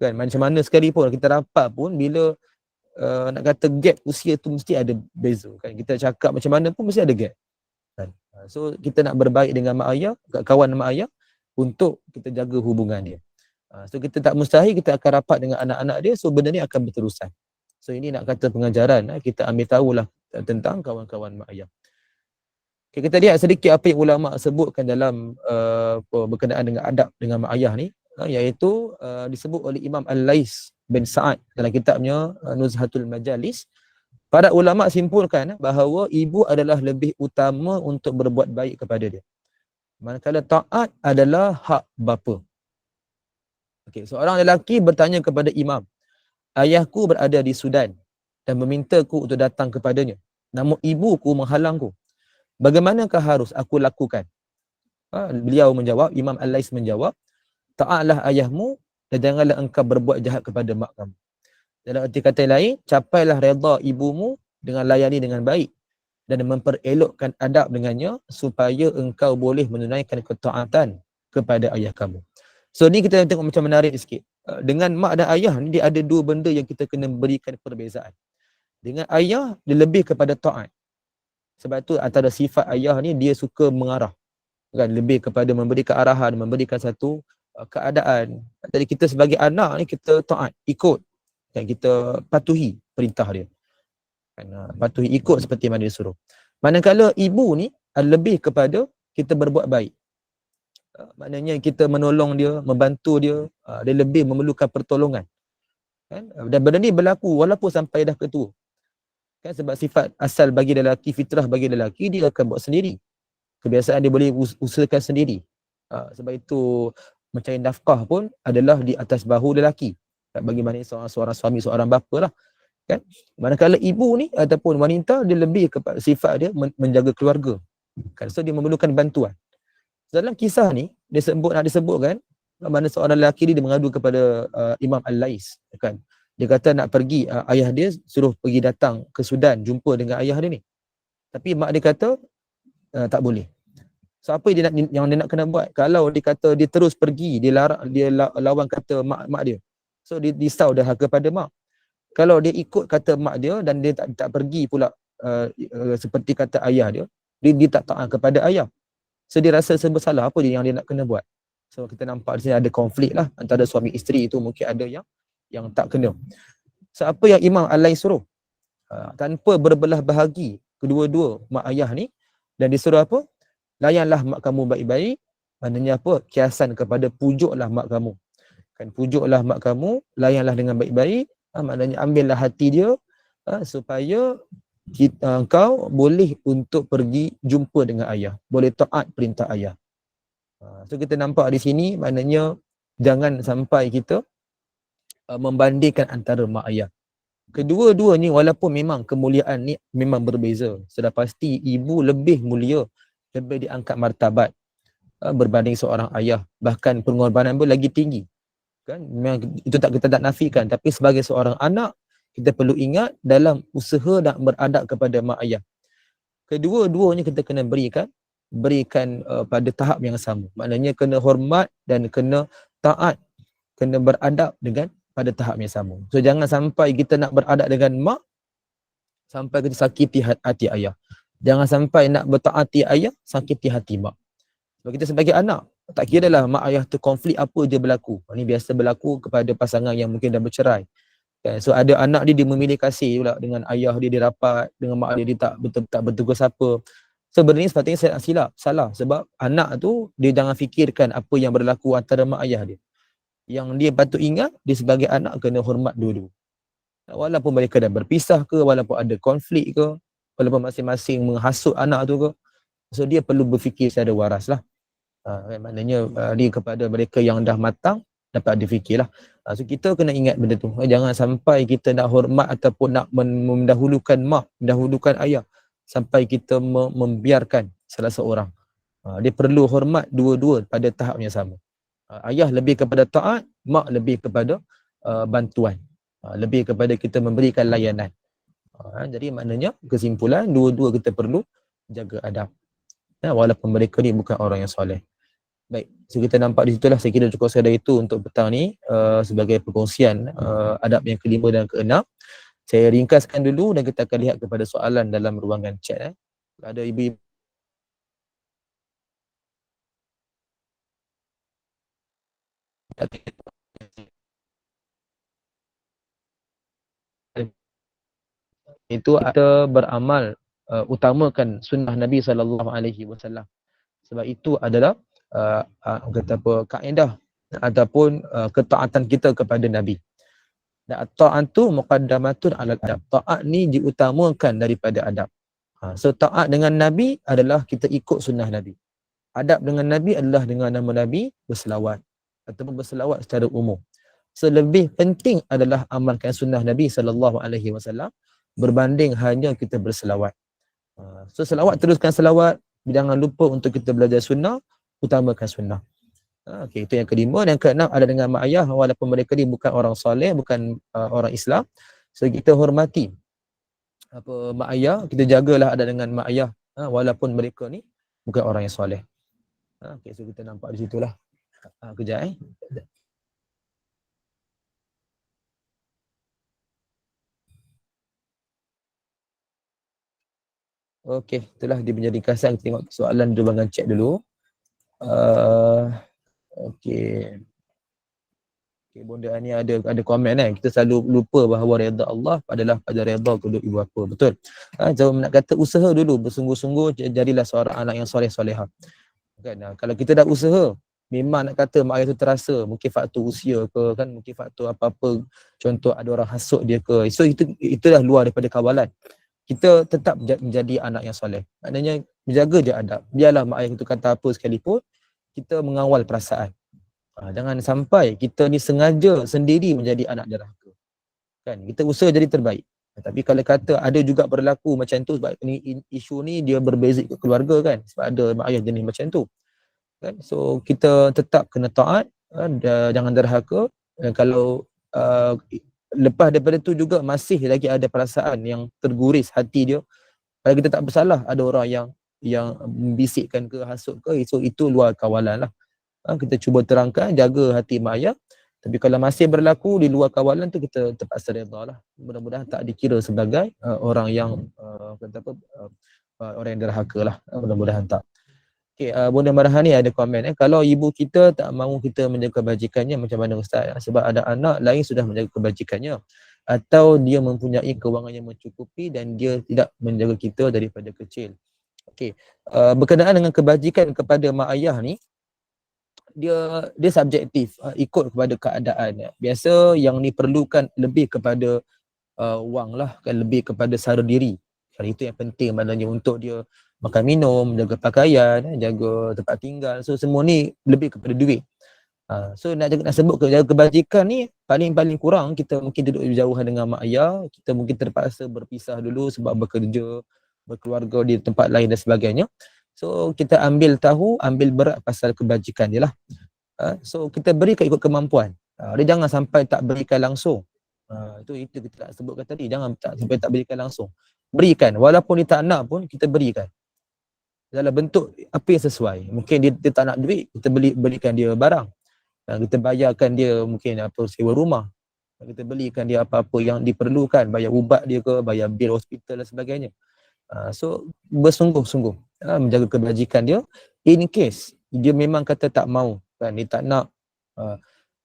kan, macam mana sekalipun kita rapat pun, bila nak kata gap usia tu mesti ada beza kan, kita cakap macam mana pun mesti ada gap kan. So kita nak berbaik dengan mak ayah, kawan mak ayah, untuk kita jaga hubungan dia. So kita tak mustahil kita akan rapat dengan anak-anak dia, so benda ni akan berterusan. So ini nak kata pengajaran, kita ambil tahulah tentang kawan-kawan mak ayah. Okay, kita lihat sedikit apa yang ulama sebutkan dalam berkenaan dengan adab dengan mak ayah ni, iaitu disebut oleh Imam Al-Lais bin Sa'ad dalam kitabnya Nuzhatul Majalis. Para ulama simpulkan bahawa ibu adalah lebih utama untuk berbuat baik kepada dia, manakala taat adalah hak bapa. Okay, seorang lelaki bertanya kepada imam, ayahku berada di Sudan dan memintaku untuk datang kepadanya, namun ibuku menghalangku. Bagaimanakah harus aku lakukan? Beliau menjawab, Imam Al-Lais menjawab, taatlah ayahmu dan janganlah engkau berbuat jahat kepada mak kamu. Dalam arti kata lain, capailah redha ibumu dengan layani dengan baik dan memperelokkan adab dengannya supaya engkau boleh menunaikan ketaatan kepada ayah kamu. So ni kita tengok macam menarik sikit. Dengan mak dan ayah ni dia ada dua benda yang kita kena berikan perbezaan. Dengan ayah dia lebih kepada taat. Sebab tu antara sifat ayah ni dia suka mengarah, kan, lebih kepada memberikan arahan, memberikan satu keadaan. Jadi kita sebagai anak ni kita taat, ikut, dan kita patuhi perintah dia, kan, patuhi ikut seperti mana dia suruh. Manakala ibu ni lebih kepada kita berbuat baik, maknanya kita menolong dia, membantu dia, dia lebih memerlukan pertolongan, kan? Dan benda ni berlaku walaupun sampai dah ketua, kan, sebab sifat asal bagi lelaki, fitrah bagi lelaki, dia akan buat sendiri. Kebiasaan dia boleh usahakan sendiri. Sebab itu mencari nafkah pun adalah di atas bahu lelaki. Bagi mana seorang suami, seorang bapa lah, kan. Manakala ibu ni ataupun wanita, dia lebih kepada sifat dia menjaga keluarga, kan. So dia memerlukan bantuan. Dalam kisah ni nak disebutkan mana seorang lelaki ni dia mengadu kepada Imam Al-Lais, kan. Dia kata nak pergi, ayah dia suruh pergi datang ke Sudan jumpa dengan ayah dia ni. Tapi mak dia kata tak boleh. So apa yang dia nak kena buat? Kalau dia kata dia terus pergi, dia lawan kata mak dia, so dia risau dah kepada mak. Kalau dia ikut kata mak dia dan dia tak pergi pula seperti kata ayah dia, dia tak taat kepada ayah. So dia rasa serba salah, apa yang dia nak kena buat? So kita nampak di sini ada konflik lah antara suami isteri itu, mungkin ada yang tak kena. So apa yang Imam Al-Lais suruh? Tanpa berbelah bahagi kedua-dua mak ayah ni, dan disuruh apa? Layanlah mak kamu baik-baik. Maknanya apa? Kiasan kepada pujuklah mak kamu, kan, pujuklah mak kamu, layanlah dengan baik-baik. Maknanya ambillah hati dia, supaya engkau boleh untuk pergi jumpa dengan ayah, boleh taat perintah ayah. So kita nampak di sini, maknanya jangan sampai kita membandingkan antara mak ayah. Kedua-duanya walaupun memang kemuliaan ni memang berbeza, sudah pasti ibu lebih mulia, lebih diangkat martabat berbanding seorang ayah, bahkan pengorbanan pun lagi tinggi, kan. Memang itu kita tak nafikan, tapi sebagai seorang anak kita perlu ingat dalam usaha nak beradab kepada mak ayah, kedua-duanya kita kena berikan pada tahap yang sama. Maknanya kena hormat dan kena taat, kena beradab dengan pada tahap yang sama. So jangan sampai kita nak beradab dengan mak sampai kita sakiti hati ayah. Jangan sampai nak bertaati ayah sakiti hati mak. Sebab kita sebagai anak, tak kira lah mak ayah tu konflik apa je berlaku. Ini biasa berlaku kepada pasangan yang mungkin dah bercerai, kan. So ada anak dia memilih kasih pula dengan ayah dia rapat, dengan mak dia tak bertegur sapa. Sebenarnya sepatutnya salah, sebab anak tu dia jangan fikirkan apa yang berlaku antara mak ayah dia. Yang dia patut ingat, dia sebagai anak kena hormat dulu. Walaupun mereka dah berpisah ke, walaupun ada konflik ke, walaupun masing-masing menghasut anak tu ke, so dia perlu berfikir secara waras lah. Maknanya dia kepada mereka yang dah matang dapat difikirlah. So kita kena ingat benda tu. Jangan sampai kita nak hormat ataupun nak mendahulukan mak, mendahulukan ayah, sampai kita membiarkan salah seorang. Dia perlu hormat dua-dua pada tahap yang sama. Ayah lebih kepada taat, mak lebih kepada bantuan, lebih kepada kita memberikan layanan. Jadi maknanya kesimpulan, dua-dua kita perlu jaga adab, walaupun mereka ni bukan orang yang soleh. Baik, so kita nampak di situlah, saya kira cukup sekadar itu untuk petang ni sebagai perkongsian adab yang kelima dan keenam. Saya ringkaskan dulu dan kita akan lihat kepada soalan dalam ruangan chat. Ada ibu-ibu itu ada beramal utamakan sunnah Nabi SAW. Sebab itu adalah kata apa, kaedah ataupun ketaatan kita kepada Nabi. Dan ta'atu muqaddamatun 'alal adab. Taat ni diutamakan daripada adab. So taat dengan Nabi adalah kita ikut sunnah Nabi. Adab dengan Nabi adalah dengan nama Nabi berselawat ataupun berselawat secara umum. So lebih penting adalah amalkan sunnah Nabi SAW berbanding hanya kita berselawat. So selawat, teruskan selawat. Jangan lupa untuk kita belajar sunnah, utamakan sunnah. Okey, itu yang kelima. Dan yang keenam ada dengan mak ayah, walaupun mereka ni bukan orang soleh, bukan orang Islam. So kita hormati mak ayah, kita jagalah ada dengan mak ayah, walaupun mereka ni bukan orang yang soleh. Okey, so kita nampak di situlah. Kejap Okey, itulah dia punya ringkasan. Kita tengok soalan dulu, bangan cek dulu. Okey. Okay, bunda ni ada komen kita selalu lupa bahawa redha Allah adalah pada redha kedua ibu bapa. Betul. Jawab nak kata usaha dulu, bersungguh-sungguh jadilah seorang anak yang soleh-solehah. Kan? Kalau kita dah usaha, memang nak kata mak ayah tu terasa, mungkin faktor usia ke kan, mungkin faktor apa-apa, contoh ada orang hasut dia ke. So itu dah luar daripada kawalan. Kita tetap menjadi anak yang soleh. Maknanya menjaga je adab. Biarlah mak ayah itu kata apa sekalipun, kita mengawal perasaan. Jangan sampai kita ni sengaja sendiri menjadi anak derhaka. Kan? Kita usaha jadi terbaik. Tapi kalau kata ada juga berlaku macam tu, sebab ni isu ni dia berbeza ke keluarga kan. Sebab ada mak ayah jenis macam tu. Kan? So kita tetap kena taat, jangan derhaka. Kalau lepas daripada tu juga masih lagi ada perasaan yang terguris hati dia, kalau kita tak bersalah, ada orang yang membisikkan ke, hasut ke, so itu luar kawalan lah. Kita cuba terangkan, jaga hati mak ayah. Tapi kalau masih berlaku di luar kawalan tu, kita terpaksa redha lah. Mudah-mudahan tak dikira sebagai orang yang orang yang derhaka lah. Mudah-mudahan tak. Okay, Bunda Marhani ada komen. Kalau ibu kita tak mahu kita menjaga kebajikannya, macam mana Ustaz? Sebab ada anak lain sudah menjaga kebajikannya, atau dia mempunyai kewangan yang mencukupi dan dia tidak menjaga kita daripada kecil. Okay. Berkenaan dengan kebajikan kepada mak ayah ni, dia subjektif, ikut kepada keadaan. Biasa yang diperlukan lebih kepada wang lah, kan, lebih kepada sara diri. Itu yang penting maknanya untuk dia makan minum, jaga pakaian, jaga tempat tinggal. So semua ni lebih kepada duit. So nak sebut jaga kebajikan ni, paling kurang kita mungkin duduk berjauhan dengan mak ayah, kita mungkin terpaksa berpisah dulu sebab bekerja, berkeluarga di tempat lain dan sebagainya. So kita ambil berat pasal kebajikan je lah. So kita berikan ikut kemampuan. Dia jangan sampai tak berikan langsung. Itu kita tak sebutkan tadi, jangan sampai tak berikan langsung. Berikan, walaupun dia tak nak pun kita berikan. Dalam bentuk apa yang sesuai. Mungkin dia tak nak duit, kita berikan dia barang. Kita bayarkan dia mungkin sewa rumah. Kita belikan dia apa-apa yang diperlukan, bayar ubat dia ke, bayar bil hospital dan sebagainya. So bersungguh-sungguh menjaga kebajikan dia. In case dia memang kata tak mau, kan, dia tak nak.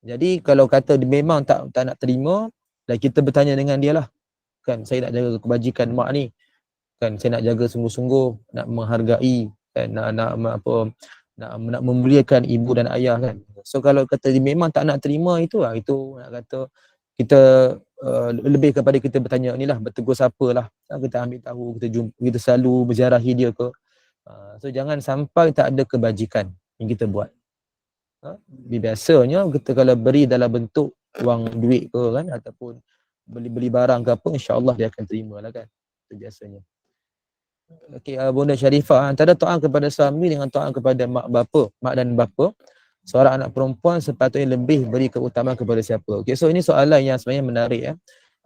Jadi kalau kata dia memang tak nak terima, dan kita bertanya dengan dia lah, kan, saya nak jaga kebajikan mak ni, kan, saya nak jaga sungguh-sungguh, nak menghargai, kan, nak memuliakan ibu dan ayah, kan. So kalau kata dia memang tak nak terima, itu nak kata kita lebih kepada kita bertanya ni lah, bertegur siapa lah, kita ambil tahu, kita selalu berziarahi dia ke. So jangan sampai tak ada kebajikan yang kita buat. Biasanya kita kalau beri dalam bentuk wang duit ke, kan, ataupun beli barang ke apa, insya-Allah dia akan terima lah, kan. Itu biasanya. Okey, Bunda Syarifah, antara taat kepada suami dengan taat kepada mak dan bapa, seorang anak perempuan sepatutnya lebih beri keutamaan kepada siapa? Okey, so ini soalan yang sebenarnya menarik.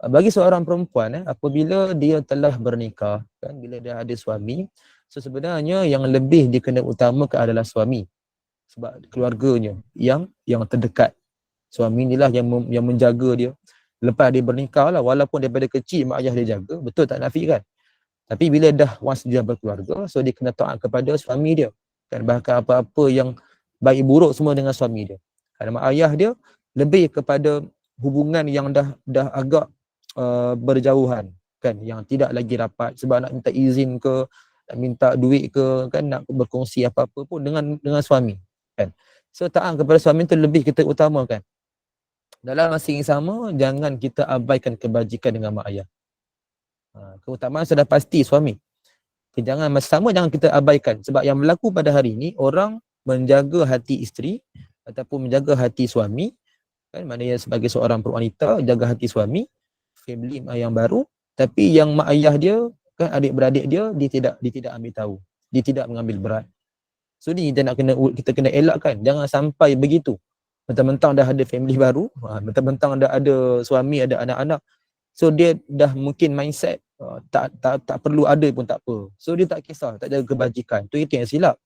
Bagi seorang perempuan, apabila dia telah bernikah, kan, bila dia ada suami, so sebenarnya yang lebih dia kena utamakan adalah suami. Sebab keluarganya yang terdekat. Suami inilah yang menjaga dia. Lepas dia bernikah lah, walaupun daripada kecil mak ayah dia jaga, betul tak nafikan. Tapi bila once dia berkeluarga, so dia kena taat kepada suami dia. Kan, bahkan apa-apa yang baik buruk semua dengan suami dia. Kerana mak ayah dia lebih kepada hubungan yang dah agak berjauhan. kan, yang tidak lagi rapat sebab nak minta izin ke, nak minta duit ke, kan, nak berkongsi apa-apa pun dengan suami, kan. So taat kepada suami tu lebih kita utamakan. Dalam masa yang sama, jangan kita abaikan kebajikan dengan mak ayah. Keutamaan sudah pasti suami. Jangan masa sama jangan kita abaikan, sebab yang berlaku pada hari ini orang menjaga hati isteri ataupun menjaga hati suami, kan, maknanya sebagai seorang wanita jaga hati suami, family yang baru, tapi yang mak ayah dia, kan, adik-beradik dia tidak ambil tahu, dia tidak mengambil berat. So ni kita kena elakkan, jangan sampai begitu. Mentang-mentang dah ada family baru, mentang-mentang dah ada suami, ada anak-anak, so dia dah mungkin mindset tak perlu ada pun tak apa. So dia tak kisah, tak jaga kebajikan. Itu yang silap.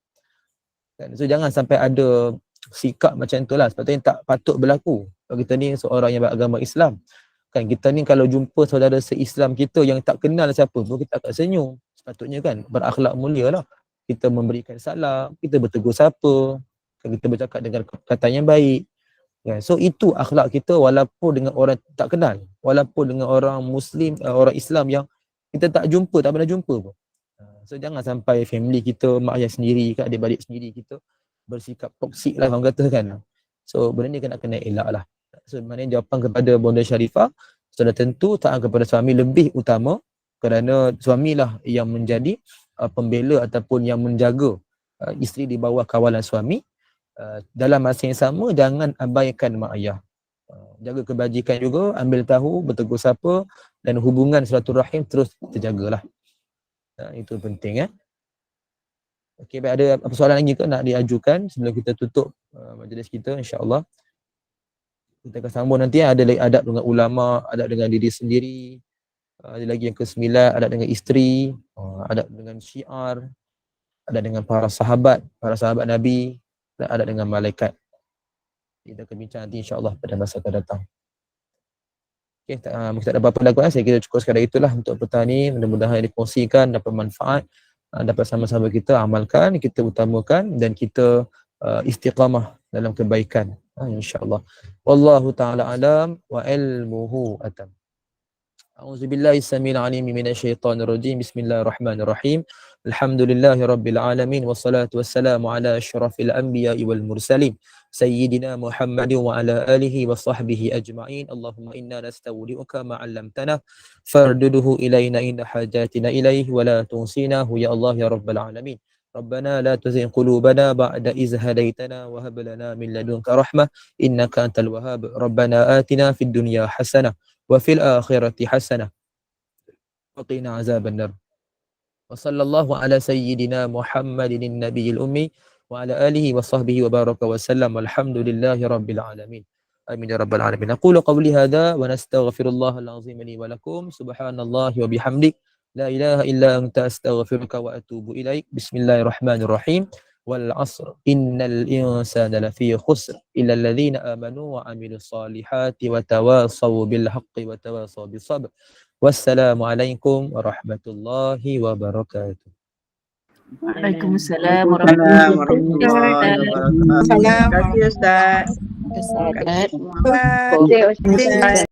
Kan? So jangan sampai ada sikap macam tu lah. Sepatutnya tak patut berlaku. Kalau kita ni seorang yang beragama Islam, kan, kita ni kalau jumpa saudara se-Islam kita yang tak kenal siapa pun, kita akan senyum. Sepatutnya kan berakhlak mulia lah. Kita memberikan salam, kita bertegur sapa, kan, kita bercakap dengan kata yang baik. Kan? So itu akhlak kita walaupun dengan orang tak kenal, walaupun dengan orang Muslim, orang Islam yang kita tak jumpa, tak pernah jumpa pun. So jangan sampai family kita, mak ayah sendiri, kan, adik-beradik sendiri kita bersikap toksik lah orang kata, kan. So benda ni kena elak lah. So maknanya jawapan kepada Bonda Sharifah, sudah tentu taat kepada suami lebih utama, kerana suamilah yang menjadi pembela ataupun yang menjaga isteri di bawah kawalan suami. Dalam masa yang sama jangan abaikan mak ayah. Jaga kebajikan juga, ambil tahu, bertegur sapa, dan hubungan silaturahim terus terjagalah. Itu penting. Okey, baik, ada apa soalan lagi ke nak diajukan sebelum kita tutup majlis kita, insya-Allah. Kita akan sambung nanti, ada lagi adab dengan ulama, adab dengan diri sendiri, ada lagi yang ke-9, adab dengan isteri, adab dengan syiar, adab dengan para sahabat Nabi, dan adab dengan malaikat. Kita akan bincang nanti insya-Allah pada masa akan datang. Okey, mungkin tak ada apa-apa lagi, saya kira cukup sekadar itulah untuk petang ni. Mudah-mudahan dikongsikan dapat manfaat, dapat sama-sama kita amalkan, kita utamakan, dan kita istiqamah dalam kebaikan, insya-Allah. Wallahu taala alam wa ilmuhu atam. A'udzubillahi samil alim minasyaitonir rajim. Bismillahirrahmanirrahim. Alhamdulillahi rabbil alamin wassalatu wassalamu ala asyrafil anbiya'i wal mursalin sayyidina Muhammadin wa ala alihi wa sahbihi ajma'in. Allahumma inna nastawdi'uka ma 'allamtana farduduhu ilayna inna hajatina ilayhi wa la tunsinahu ya Allah ya rabbal alamin. Rabbana la tuzigh qulubana ba'da idh hadaytana wa hab lana min ladunka rahmah innaka antal wahhab. Rabbana atina fid dunya hasanah wa fil akhirati hasanah wa qina azaban nar. Wa sallallahu ala sayyidina Muhammadin nabiyil ummi wa ala alihi wa sahbihi wa baraka wa sallam. Walhamdulillahi rabbil alamin. Amin ya rabbal alamin. Aqulu qawli hadha wa nastaghfirullahal azim li wa lakum. Subhanallahi wa bihamdik, la ilaha illa anta astaghfiruka wa atubu ilaik. Bismillahirrahmanirrahim. Wal 'asr innal insana lafi khusr illa alladhina amanu wa 'amilus solihati wa tawasaw bil haqqi wa tawasaw bis sabr. Wassalamualaikum warahmatullahi wabarakatuh. Waalaikumsalam warahmatullahi wabarakatuh. Salam. Terima kasih Ustaz. Ustaz. Terima kasih semua. Bye.